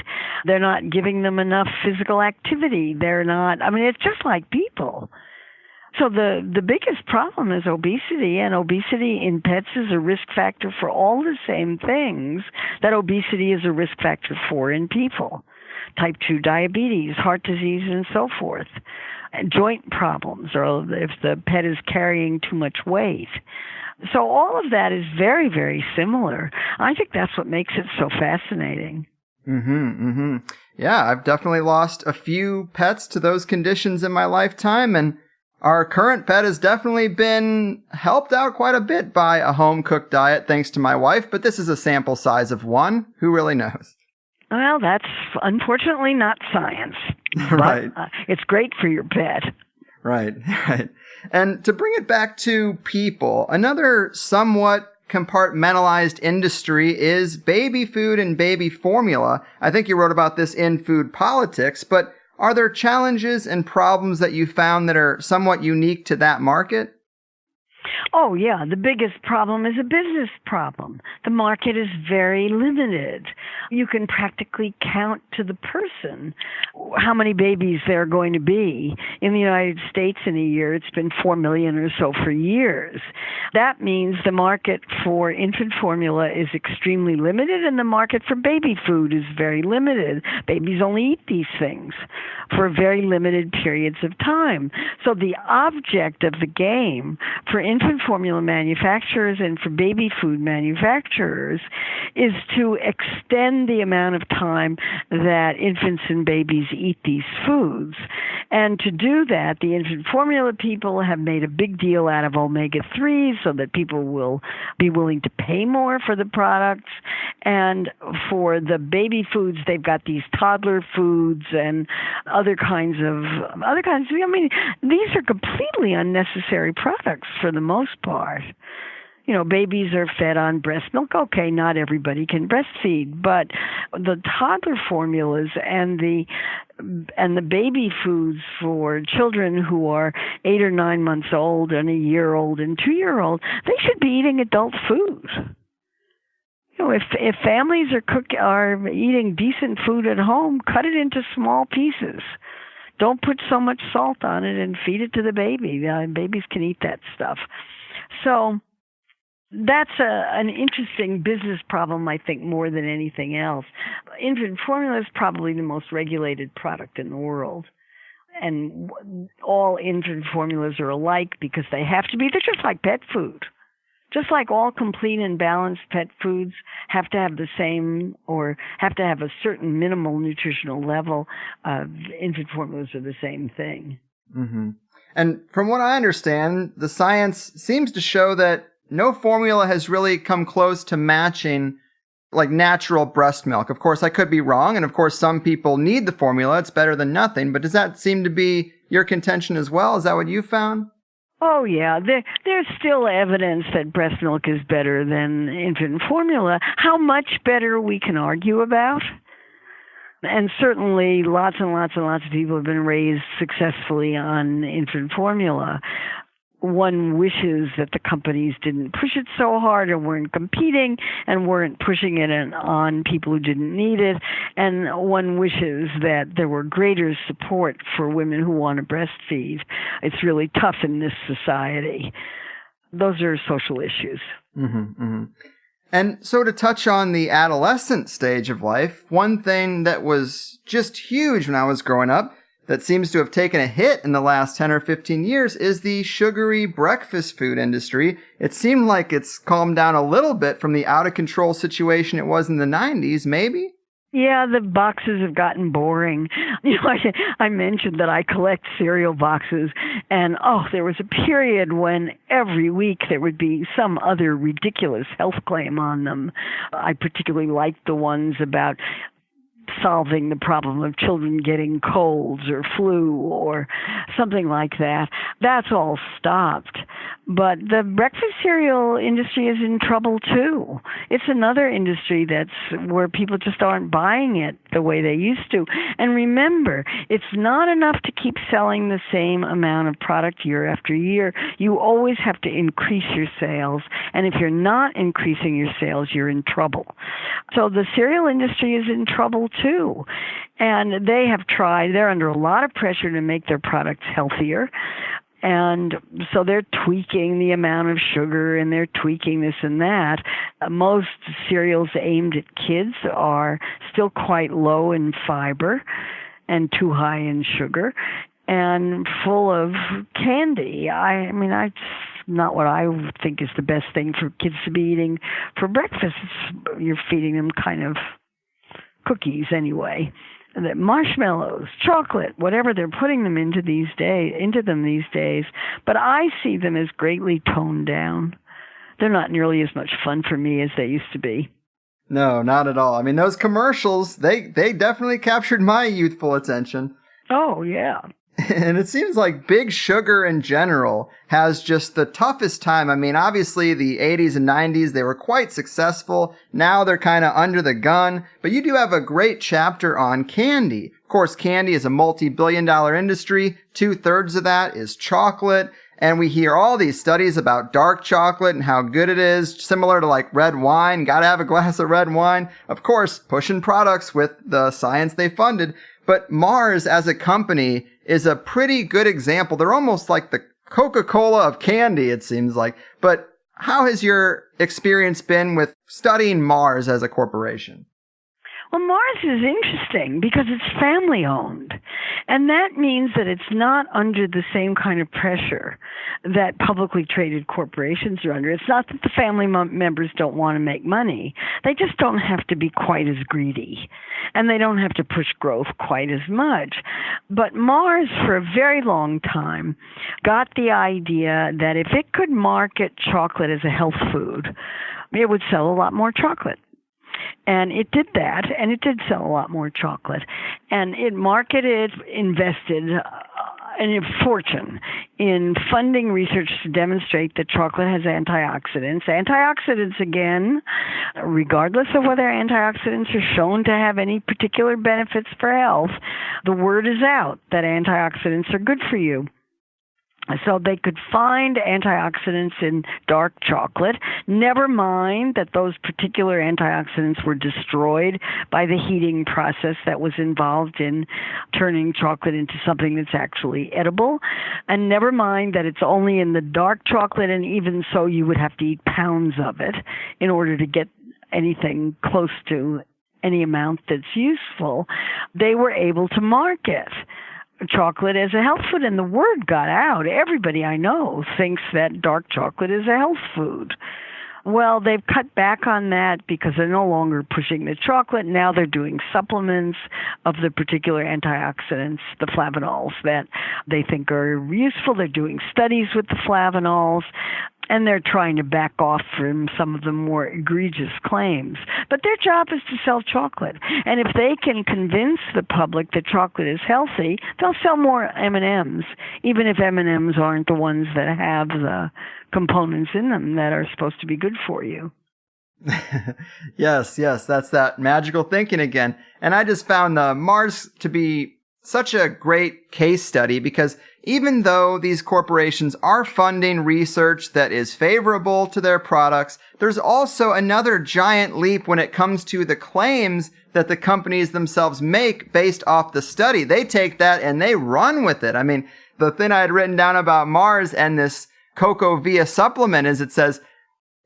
They're not giving them enough physical activity. It's just like people. So the biggest problem is obesity, and obesity in pets is a risk factor for all the same things that obesity is a risk factor for in people. Type 2 diabetes, heart disease, and so forth. Joint problems, or if the pet is carrying too much weight. So all of that is very, very similar. I think that's what makes it so fascinating. Yeah, I've definitely lost a few pets to those conditions in my lifetime, and our current pet has definitely been helped out quite a bit by a home-cooked diet, thanks to my wife, but this is a sample size of one. Who really knows? Well, that's unfortunately not science. Right. But, it's great for your pet. Right. And to bring it back to people, another somewhat compartmentalized industry is baby food and baby formula. I think you wrote about this in Food Politics, but are there challenges and problems that you found that are somewhat unique to that market? Oh, yeah. The biggest problem is a business problem. The market is very limited. You can practically count to the person how many babies there are going to be. In the United States in a year, it's been 4 million or so for years. That means the market for infant formula is extremely limited, and the market for baby food is very limited. Babies only eat these things for very limited periods of time. So the object of the game for infant formula manufacturers and for baby food manufacturers is to extend the amount of time that infants and babies eat these foods. And to do that, the infant formula people have made a big deal out of omega-3s so that people will be willing to pay more for the products. And for the baby foods, they've got these toddler foods and other kinds of, these are completely unnecessary products for the most part. Babies are fed on breast milk. Okay, not everybody can breastfeed, but the toddler formulas and the baby foods for children who are 8 or 9 months old and a year old and 2-year-old, they should be eating adult food. If families are eating decent food at home, cut it into small pieces. Don't put so much salt on it and feed it to the baby. Babies can eat that stuff. So that's an interesting business problem, I think, more than anything else. Infant formula is probably the most regulated product in the world. And all infant formulas are alike because they have to be. They're just like pet food. Just like all complete and balanced pet foods have to have the same or have to have a certain minimal nutritional level, infant formulas are the same thing. Mm-hmm. And from what I understand, the science seems to show that no formula has really come close to matching like natural breast milk. Of course, I could be wrong. And of course, some people need the formula. It's better than nothing. But does that seem to be your contention as well? Is that what you found? Oh, yeah. There's still evidence that breast milk is better than infant formula. How much better we can argue about. And certainly lots and lots and lots of people have been raised successfully on infant formula. One wishes that the companies didn't push it so hard and weren't competing and weren't pushing it on people who didn't need it. And one wishes that there were greater support for women who want to breastfeed. It's really tough in this society. Those are social issues. Mm-hmm, mm-hmm. And so to touch on the adolescent stage of life, one thing that was just huge when I was growing up that seems to have taken a hit in the last 10 or 15 years is the sugary breakfast food industry. It seemed like it's calmed down a little bit from the out-of-control situation it was in the 90s, maybe? Yeah, the boxes have gotten boring. I mentioned that I collect cereal boxes, and there was a period when every week there would be some other ridiculous health claim on them. I particularly liked the ones about solving the problem of children getting colds or flu or something like that. That's all stopped. But the breakfast cereal industry is in trouble too. It's another industry that's where people just aren't buying it the way they used to. And remember, it's not enough to keep selling the same amount of product year after year. You always have to increase your sales. And if you're not increasing your sales, you're in trouble. So the cereal industry is in trouble too. And they have tried, they're under a lot of pressure to make their products healthier. And so they're tweaking the amount of sugar and they're tweaking this and that. Most cereals aimed at kids are still quite low in fiber and too high in sugar and full of candy. I mean, that's not what I think is the best thing for kids to be eating for breakfast. You're feeding them kind of cookies anyway. The marshmallows, chocolate, whatever they're putting them into these days. But I see them as greatly toned down. They're not nearly as much fun for me as they used to be. No, not at all. I mean, those commercials, they definitely captured my youthful attention. Oh, yeah. And it seems like Big Sugar in general has just the toughest time. I mean, obviously the 80s and 90s, they were quite successful. Now they're kind of under the gun. But you do have a great chapter on candy. Of course, candy is a multi-billion-dollar industry. 2/3 of that is chocolate. And we hear all these studies about dark chocolate and how good it is, similar to like red wine. Gotta have a glass of red wine. Of course, pushing products with the science they funded. But Mars as a company is a pretty good example. They're almost like the Coca-Cola of candy, it seems like. But how has your experience been with studying Mars as a corporation? Well, Mars is interesting because it's family-owned. And that means that it's not under the same kind of pressure that publicly traded corporations are under. It's not that the family members don't want to make money. They just don't have to be quite as greedy. And they don't have to push growth quite as much. But Mars, for a very long time, got the idea that if it could market chocolate as a health food, it would sell a lot more chocolate. And it did that, and it did sell a lot more chocolate. And it marketed, invested a fortune in funding research to demonstrate that chocolate has antioxidants. Antioxidants, again, regardless of whether antioxidants are shown to have any particular benefits for health, the word is out that antioxidants are good for you. So they could find antioxidants in dark chocolate, never mind that those particular antioxidants were destroyed by the heating process that was involved in turning chocolate into something that's actually edible, and never mind that it's only in the dark chocolate, and even so you would have to eat pounds of it in order to get anything close to any amount that's useful. They were able to market chocolate as a health food, and the word got out. Everybody I know thinks that dark chocolate is a health food. Well, they've cut back on that because they're no longer pushing the chocolate. Now they're doing supplements of the particular antioxidants, the flavonols, that they think are useful. They're doing studies with the flavonols, and they're trying to back off from some of the more egregious claims. But their job is to sell chocolate. And if they can convince the public that chocolate is healthy, they'll sell more M&Ms, even if M&Ms aren't the ones that have the components in them that are supposed to be good for you. Yes, that's that magical thinking again. And I just found the Mars to be such a great case study because even though these corporations are funding research that is favorable to their products, there's also another giant leap when it comes to the claims that the companies themselves make based off the study. They take that and they run with it. I mean, the thing I had written down about Mars and this Cocoa Via supplement is it says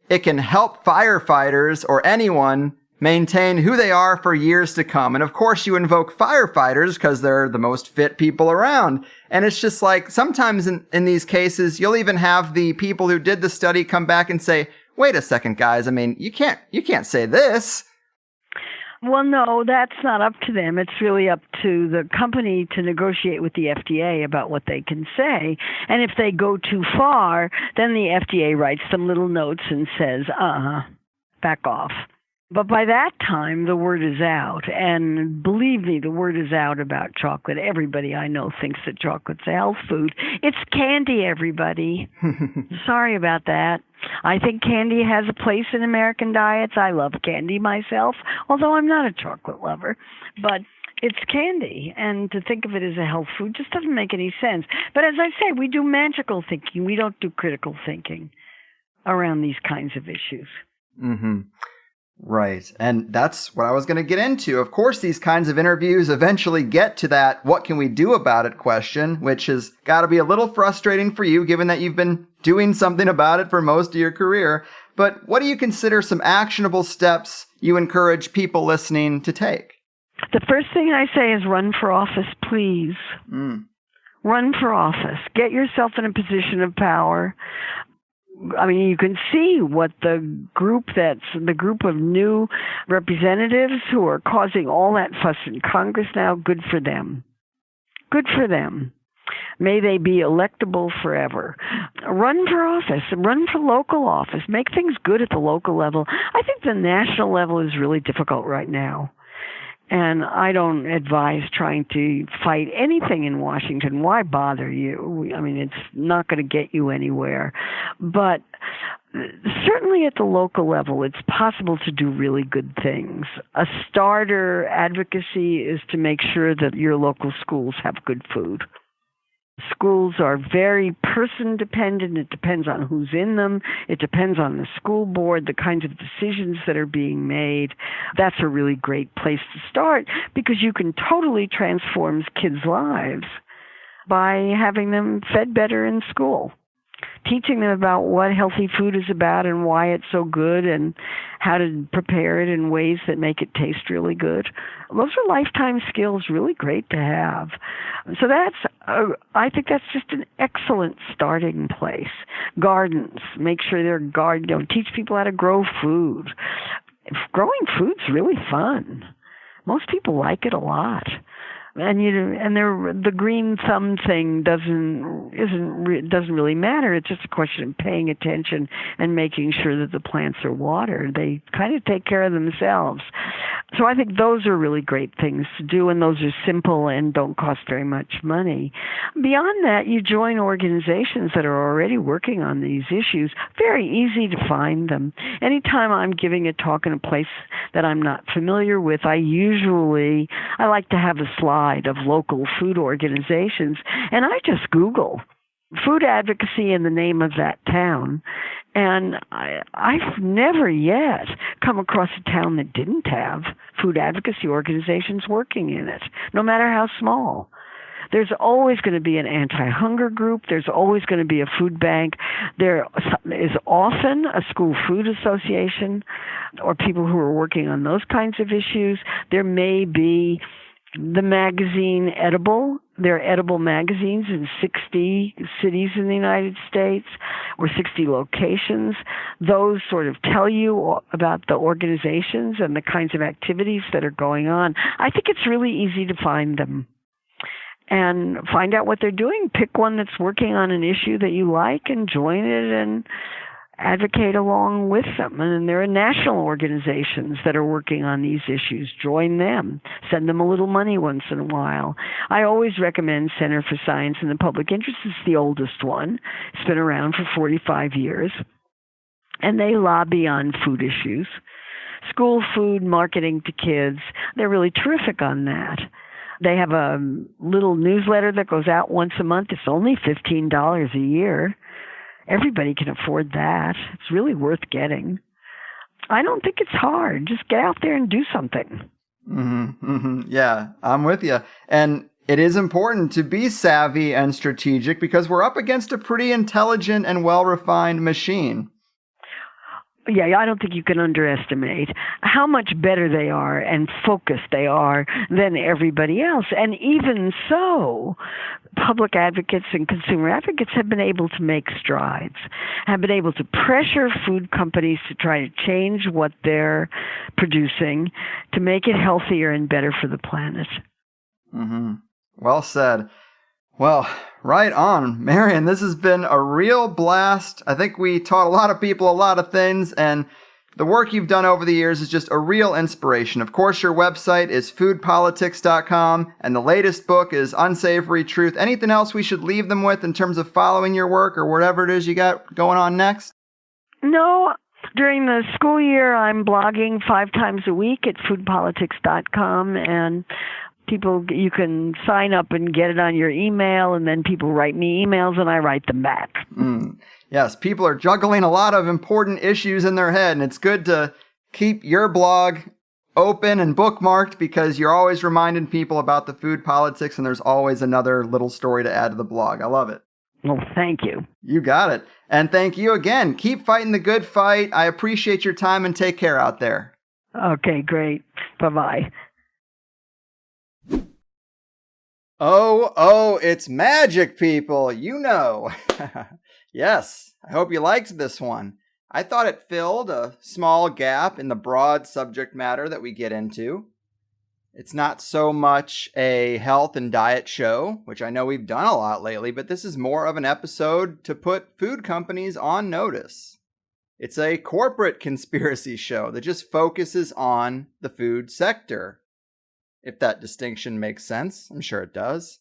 it can help firefighters or anyone maintain who they are for years to come. And of course you invoke firefighters because they're the most fit people around. And it's just like sometimes in these cases, you'll even have the people who did the study come back and say, wait a second, guys. I mean, you can't say this. Well, no, that's not up to them. It's really up to the company to negotiate with the FDA about what they can say. And if they go too far, then the FDA writes them little notes and says, back off. But by that time, the word is out. And believe me, the word is out about chocolate. Everybody I know thinks that chocolate's a health food. It's candy, everybody. Sorry about that. I think candy has a place in American diets. I love candy myself, although I'm not a chocolate lover. But it's candy, and to think of it as a health food just doesn't make any sense. But as I say, we do magical thinking. We don't do critical thinking around these kinds of issues. Mm-hmm. Right. And that's what I was going to get into. Of course, these kinds of interviews eventually get to that what can we do about it question, which has got to be a little frustrating for you, given that you've been doing something about it for most of your career. But what do you consider some actionable steps you encourage people listening to take? The first thing I say is run for office, please. Run for office. Get yourself in a position of power. I mean, you can see what the group of new representatives who are causing all that fuss in Congress now, good for them. Good for them. May they be electable forever. Run for office. Run for local office. Make things good at the local level. I think the national level is really difficult right now. And I don't advise trying to fight anything in Washington. Why bother you? I mean, it's not going to get you anywhere. But certainly at the local level, it's possible to do really good things. A starter advocacy is to make sure that your local schools have good food. Schools are very person-dependent. It depends on who's in them. It depends on the school board, the kinds of decisions that are being made. That's a really great place to start because you can totally transform kids' lives by having them fed better in school. Teaching them about what healthy food is about and why it's so good and how to prepare it in ways that make it taste really good. Those are lifetime skills, really great to have. So I think that's just an excellent starting place. Gardens, make sure they're teach people how to grow food. Growing food's really fun. Most people like it a lot. And the green thumb thing doesn't really matter. It's just a question of paying attention and making sure that the plants are watered. They kind of take care of themselves. So I think those are really great things to do, and those are simple and don't cost very much money. Beyond that, you join organizations that are already working on these issues. Very easy to find them. Anytime I'm giving a talk in a place that I'm not familiar with, I like to have a slide of local food organizations, and I just Google food advocacy in the name of that town. And I've never yet come across a town that didn't have food advocacy organizations working in it, no matter how small. There's always going to be an anti-hunger group. There's always going to be a food bank. There is often a school food association or people who are working on those kinds of issues. There may be the magazine Edible. There are edible magazines in 60 cities in the United States or 60 locations. Those sort of tell you about the organizations and the kinds of activities that are going on. I think it's really easy to find them and find out what they're doing. Pick one that's working on an issue that you like and join it and advocate along with them. And there are national organizations that are working on these issues. Join them. Send them a little money once in a while. I always recommend Center for Science in the Public Interest. It's the oldest one. It's been around for 45 years. And they lobby on food issues. School food, marketing to kids. They're really terrific on that. They have a little newsletter that goes out once a month. It's only $15 a year. Everybody can afford that. It's really worth getting. I don't think it's hard. Just get out there and do something. Yeah, I'm with you. And it is important to be savvy and strategic because we're up against a pretty intelligent and well-refined machine. Yeah, I don't think you can underestimate how much better they are and focused they are than everybody else. And even so, public advocates and consumer advocates have been able to make strides, have been able to pressure food companies to try to change what they're producing to make it healthier and better for the planet. Well said. Well, right on. Marion, this has been a real blast. I think we taught a lot of people a lot of things, and the work you've done over the years is just a real inspiration. Of course, your website is foodpolitics.com, and the latest book is Unsavory Truth. Anything else we should leave them with in terms of following your work or whatever it is you got going on next? No. During the school year, I'm blogging 5 times a week at foodpolitics.com, and you can sign up and get it on your email, and then people write me emails and I write them back. Yes, people are juggling a lot of important issues in their head, and it's good to keep your blog open and bookmarked because you're always reminding people about the food politics, and there's always another little story to add to the blog. I love it. Well, thank you. You got it. And thank you again. Keep fighting the good fight. I appreciate your time, and take care out there. Okay, great. Bye-bye. Oh, it's magic, people. You know. Yes, I hope you liked this one. I thought it filled a small gap in the broad subject matter that we get into. It's not so much a health and diet show, which I know we've done a lot lately, but this is more of an episode to put food companies on notice. It's a corporate conspiracy show that just focuses on the food sector. If that distinction makes sense, I'm sure it does.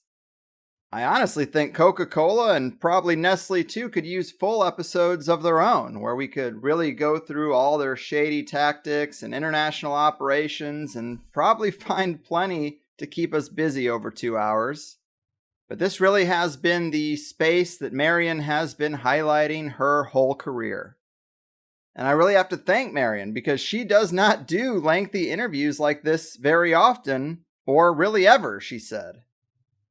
I honestly think Coca-Cola and probably Nestle too could use full episodes of their own, where we could really go through all their shady tactics and international operations and probably find plenty to keep us busy over 2 hours. But this really has been the space that Marion has been highlighting her whole career. And I really have to thank Marion because she does not do lengthy interviews like this very often, or really ever, she said.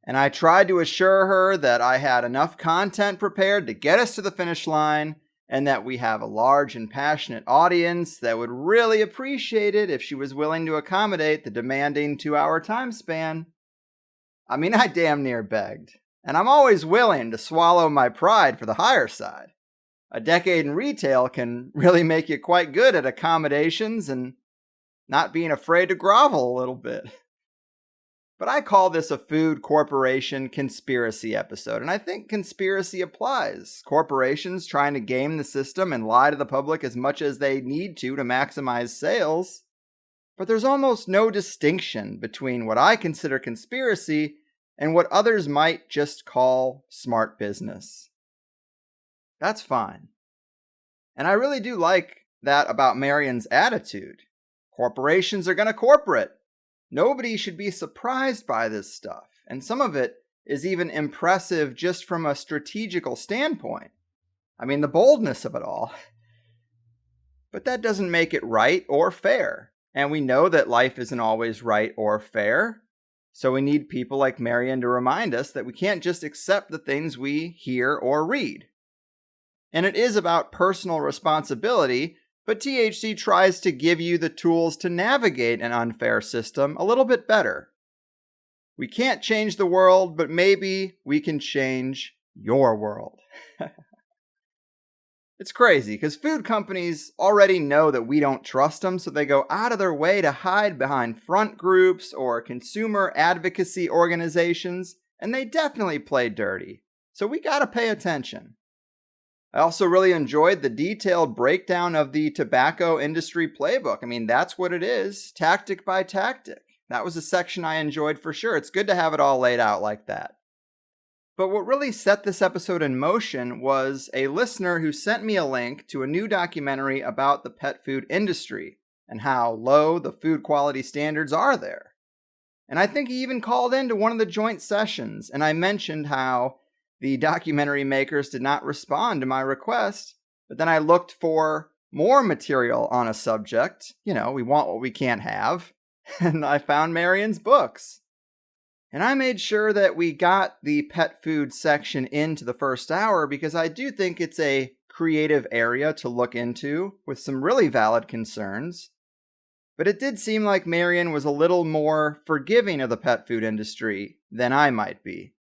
And I tried to assure her that I had enough content prepared to get us to the finish line, and that we have a large and passionate audience that would really appreciate it if she was willing to accommodate the demanding 2-hour time span. I mean, I damn near begged. And I'm always willing to swallow my pride for the higher side. A decade in retail can really make you quite good at accommodations and not being afraid to grovel a little bit. But I call this a food corporation conspiracy episode, and I think conspiracy applies. Corporations trying to game the system and lie to the public as much as they need to maximize sales. But there's almost no distinction between what I consider conspiracy and what others might just call smart business. That's fine. And I really do like that about Marion's attitude. Corporations are going to corporate. Nobody should be surprised by this stuff, and some of it is even impressive just from a strategical standpoint. I mean, the boldness of it all. But that doesn't make it right or fair, and we know that life isn't always right or fair, so we need people like Marion to remind us that we can't just accept the things we hear or read. And it is about personal responsibility, but THC tries to give you the tools to navigate an unfair system a little bit better. We can't change the world, but maybe we can change your world. It's crazy, because food companies already know that we don't trust them, so they go out of their way to hide behind front groups or consumer advocacy organizations, and they definitely play dirty. So we gotta pay attention. I also really enjoyed the detailed breakdown of the tobacco industry playbook. I mean, that's what it is, tactic by tactic. That was a section I enjoyed for sure. It's good to have it all laid out like that. But what really set this episode in motion was a listener who sent me a link to a new documentary about the pet food industry and how low the food quality standards are there. And I think he even called into one of the joint sessions, and I mentioned how the documentary makers did not respond to my request, but then I looked for more material on a subject. You know, we want what we can't have. And I found Marion's books. And I made sure that we got the pet food section into the first hour because I do think it's a creative area to look into with some really valid concerns. But it did seem like Marion was a little more forgiving of the pet food industry than I might be.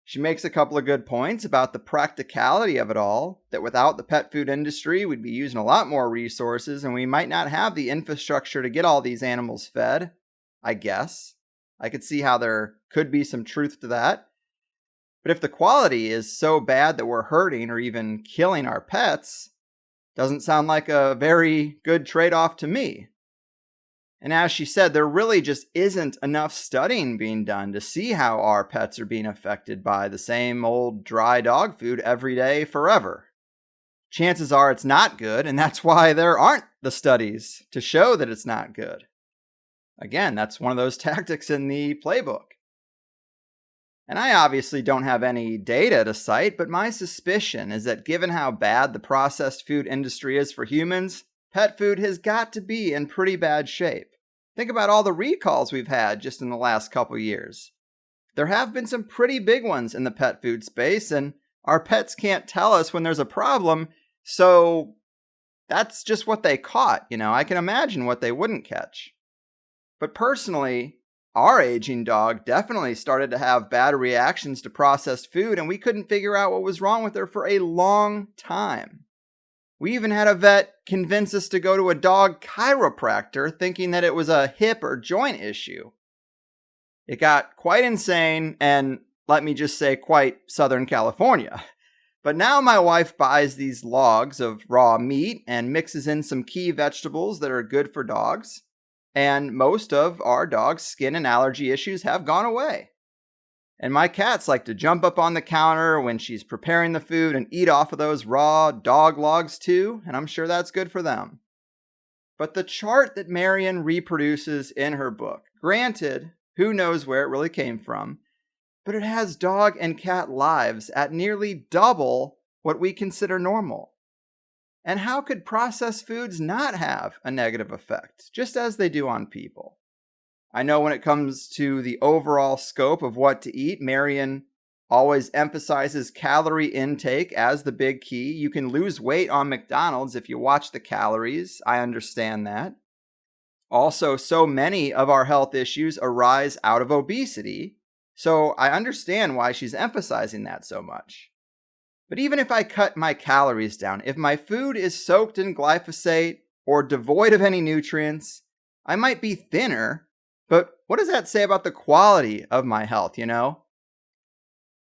She makes a couple of good points about the practicality of it all, that without the pet food industry, we'd be using a lot more resources and we might not have the infrastructure to get all these animals fed, I guess. I could see how there could be some truth to that. But if the quality is so bad that we're hurting or even killing our pets, doesn't sound like a very good trade-off to me. And as she said, there really just isn't enough studying being done to see how our pets are being affected by the same old dry dog food every day forever. Chances are it's not good, and that's why there aren't the studies to show that it's not good. Again, that's one of those tactics in the playbook. And I obviously don't have any data to cite, but my suspicion is that given how bad the processed food industry is for humans, pet food has got to be in pretty bad shape. Think about all the recalls we've had just in the last couple years. There have been some pretty big ones in the pet food space, and our pets can't tell us when there's a problem, so that's just what they caught. You know, I can imagine what they wouldn't catch. But personally, our aging dog definitely started to have bad reactions to processed food, and we couldn't figure out what was wrong with her for a long time. We even had a vet convince us to go to a dog chiropractor thinking that it was a hip or joint issue. It got quite insane and, let me just say, quite Southern California. But now my wife buys these logs of raw meat and mixes in some key vegetables that are good for dogs. And most of our dog's skin and allergy issues have gone away. And my cats like to jump up on the counter when she's preparing the food and eat off of those raw dog logs too, and I'm sure that's good for them. But the chart that Marion reproduces in her book, granted, who knows where it really came from, but it has dog and cat lives at nearly double what we consider normal. And how could processed foods not have a negative effect, just as they do on people? I know when it comes to the overall scope of what to eat, Marion always emphasizes calorie intake as the big key. You can lose weight on McDonald's if you watch the calories. I understand that. Also, so many of our health issues arise out of obesity, so I understand why she's emphasizing that so much. But even if I cut my calories down, if my food is soaked in glyphosate or devoid of any nutrients, I might be thinner, but what does that say about the quality of my health, I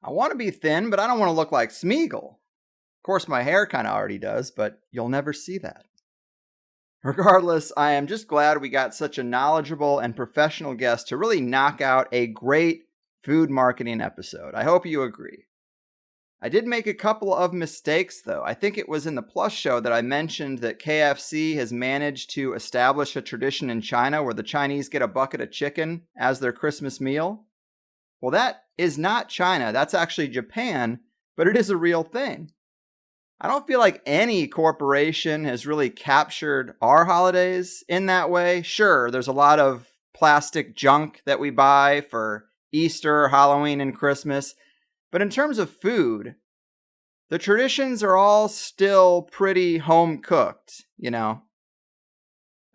want to be thin, but I don't want to look like Smeagol. Of course, my hair kind of already does, but you'll never see that. Regardless, I am just glad we got such a knowledgeable and professional guest to really knock out a great food marketing episode. I hope you agree. I did make a couple of mistakes, though. I think it was in the Plus show that I mentioned that KFC has managed to establish a tradition in China where the Chinese get a bucket of chicken as their Christmas meal. Well, that is not China. That's actually Japan, but it is a real thing. I don't feel like any corporation has really captured our holidays in that way. Sure, there's a lot of plastic junk that we buy for Easter, Halloween, and Christmas. But in terms of food, the traditions are all still pretty home-cooked, That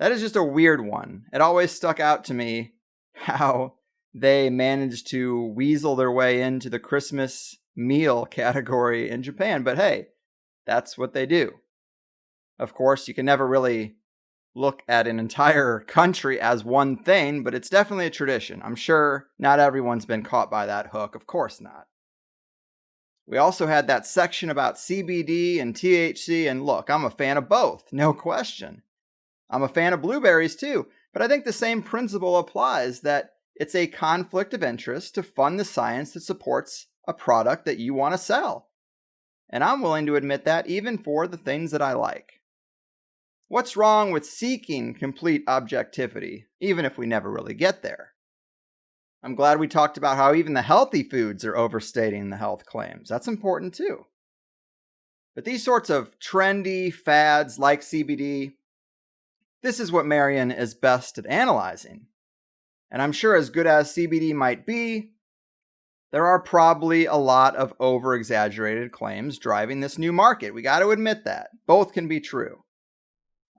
is just a weird one. It always stuck out to me how they managed to weasel their way into the Christmas meal category in Japan. But hey, that's what they do. Of course, you can never really look at an entire country as one thing, but it's definitely a tradition. I'm sure not everyone's been caught by that hook. Of course not. We also had that section about CBD and THC, and look, I'm a fan of both, no question. I'm a fan of blueberries too, but I think the same principle applies, that it's a conflict of interest to fund the science that supports a product that you want to sell. And I'm willing to admit that even for the things that I like. What's wrong with seeking complete objectivity, even if we never really get there? I'm glad we talked about how even the healthy foods are overstating the health claims. That's important too. But these sorts of trendy fads like CBD, this is what Marion is best at analyzing. And I'm sure as good as CBD might be, there are probably a lot of over-exaggerated claims driving this new market. We got to admit that. Both can be true.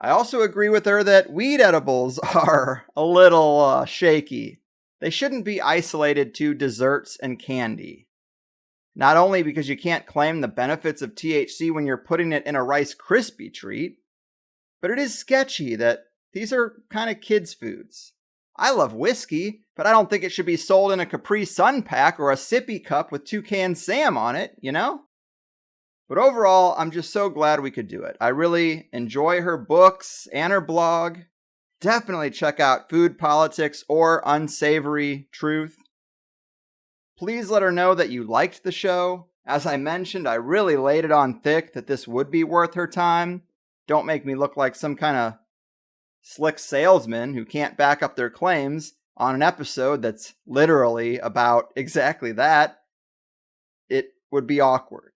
I also agree with her that weed edibles are a little shaky. They shouldn't be isolated to desserts and candy. Not only because you can't claim the benefits of THC when you're putting it in a Rice Krispie treat, but it is sketchy that these are kind of kids' foods. I love whiskey, but I don't think it should be sold in a Capri Sun pack or a sippy cup with Toucan Sam on it, But overall, I'm just so glad we could do it. I really enjoy her books and her blog. Definitely check out Food Politics or Unsavory Truth. Please let her know that you liked the show. As I mentioned, I really laid it on thick that this would be worth her time. Don't make me look like some kind of slick salesman who can't back up their claims on an episode that's literally about exactly that. It would be awkward.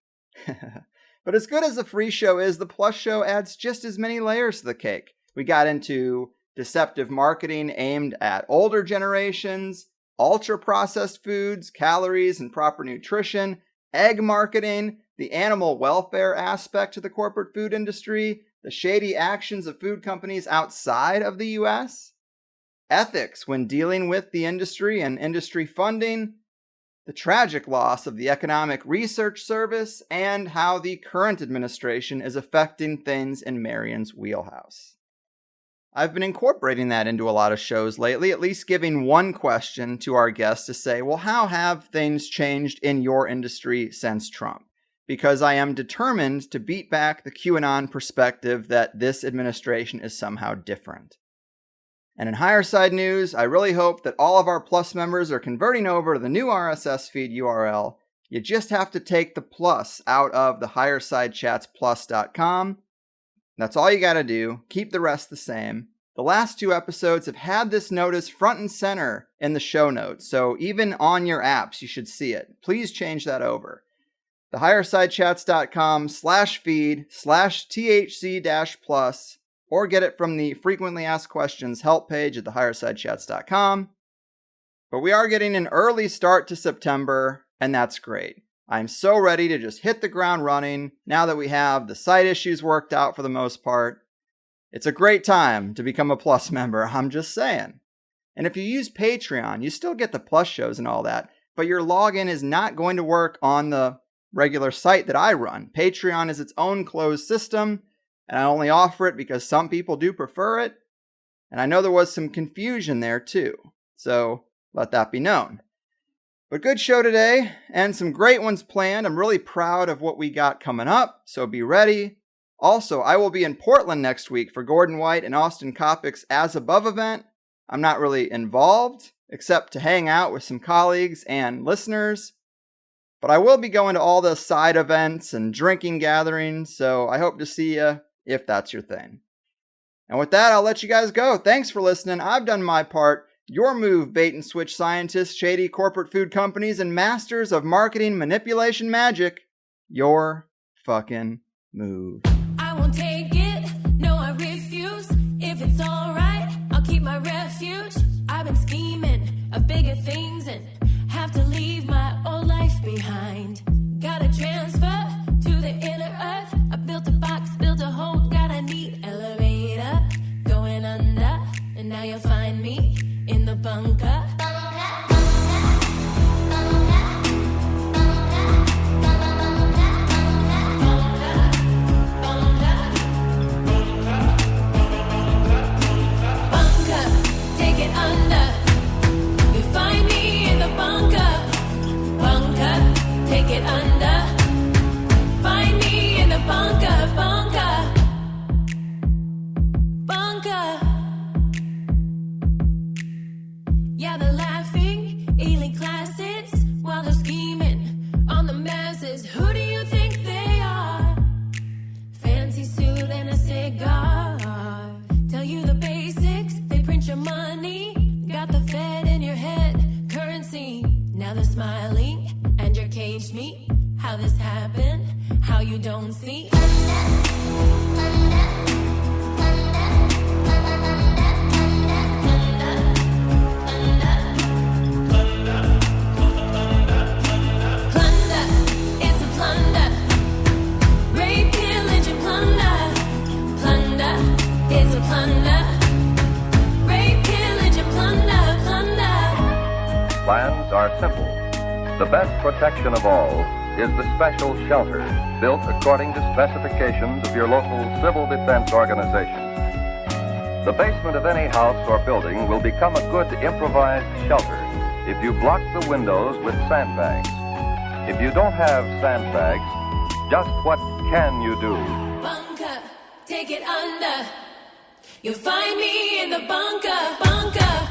But as good as the free show is, the Plus show adds just as many layers to the cake. We got into deceptive marketing aimed at older generations, ultra-processed foods, calories and proper nutrition, egg marketing, the animal welfare aspect to the corporate food industry, the shady actions of food companies outside of the U.S., ethics when dealing with the industry and industry funding, the tragic loss of the Economic Research Service, and how the current administration is affecting things in Marion's wheelhouse. I've been incorporating that into a lot of shows lately, at least giving one question to our guests to say, well, how have things changed in your industry since Trump? Because I am determined to beat back the QAnon perspective that this administration is somehow different. And in higher side news, I really hope that all of our Plus members are converting over to the new RSS feed URL. You just have to take the plus out of the highersidechatsplus.com. That's all you got to do. Keep the rest the same. The last 2 episodes have had this notice front and center in the show notes, so even on your apps, you should see it. Please change that over. The highersidechats.com/feed/THC-plus, or get it from the frequently asked questions help page at thehighersidechats.com. But we are getting an early start to September, and that's great. I'm so ready to just hit the ground running now that we have the site issues worked out for the most part. It's a great time to become a Plus member, I'm just saying. And if you use Patreon, you still get the Plus shows and all that, but your login is not going to work on the regular site that I run. Patreon is its own closed system, and I only offer it because some people do prefer it. And I know there was some confusion there too. So let that be known. But good show today, and some great ones planned. I'm really proud of what we got coming up, so be ready. Also, I will be in Portland next week for Gordon White and Austin Kopic's As Above event. I'm not really involved, except to hang out with some colleagues and listeners. But I will be going to all the side events and drinking gatherings, so I hope to see you if that's your thing. And with that, I'll let you guys go. Thanks for listening. I've done my part. Your move, bait and switch scientists, shady corporate food companies, and masters of marketing manipulation magic. Your fucking move. I won't take it, no I refuse. If it's alright, I'll keep my refuge. I've been scheming of bigger things and have to leave my old life behind. Gotta transfer to the inner earth. I built a box, built a hole, got a neat elevator. Going under, and now you'll find me in the bunker. Take it under. Find me in the bunker, bunker, bunker. Yeah, they're laughing, elite classics, while they're scheming on the masses. Who do you think they are? Fancy suit and a cigar. Tell you the basics, they print your money. Got the Fed in your head, currency. Now they're smiling. And your caged meat, how this happened, how you don't see. Plunder, it's a plunder. Rape, pillage, and plunder. Plunder, it's a plunder. Rape, pillage, and plunder, plunder. Plans are simple. The best protection of all is the special shelter built according to specifications of your local civil defense organization. The basement of any house or building will become a good improvised shelter if you block the windows with sandbags. If you don't have sandbags, just what can you do? Bunker, take it under. You'll find me in the bunker, bunker.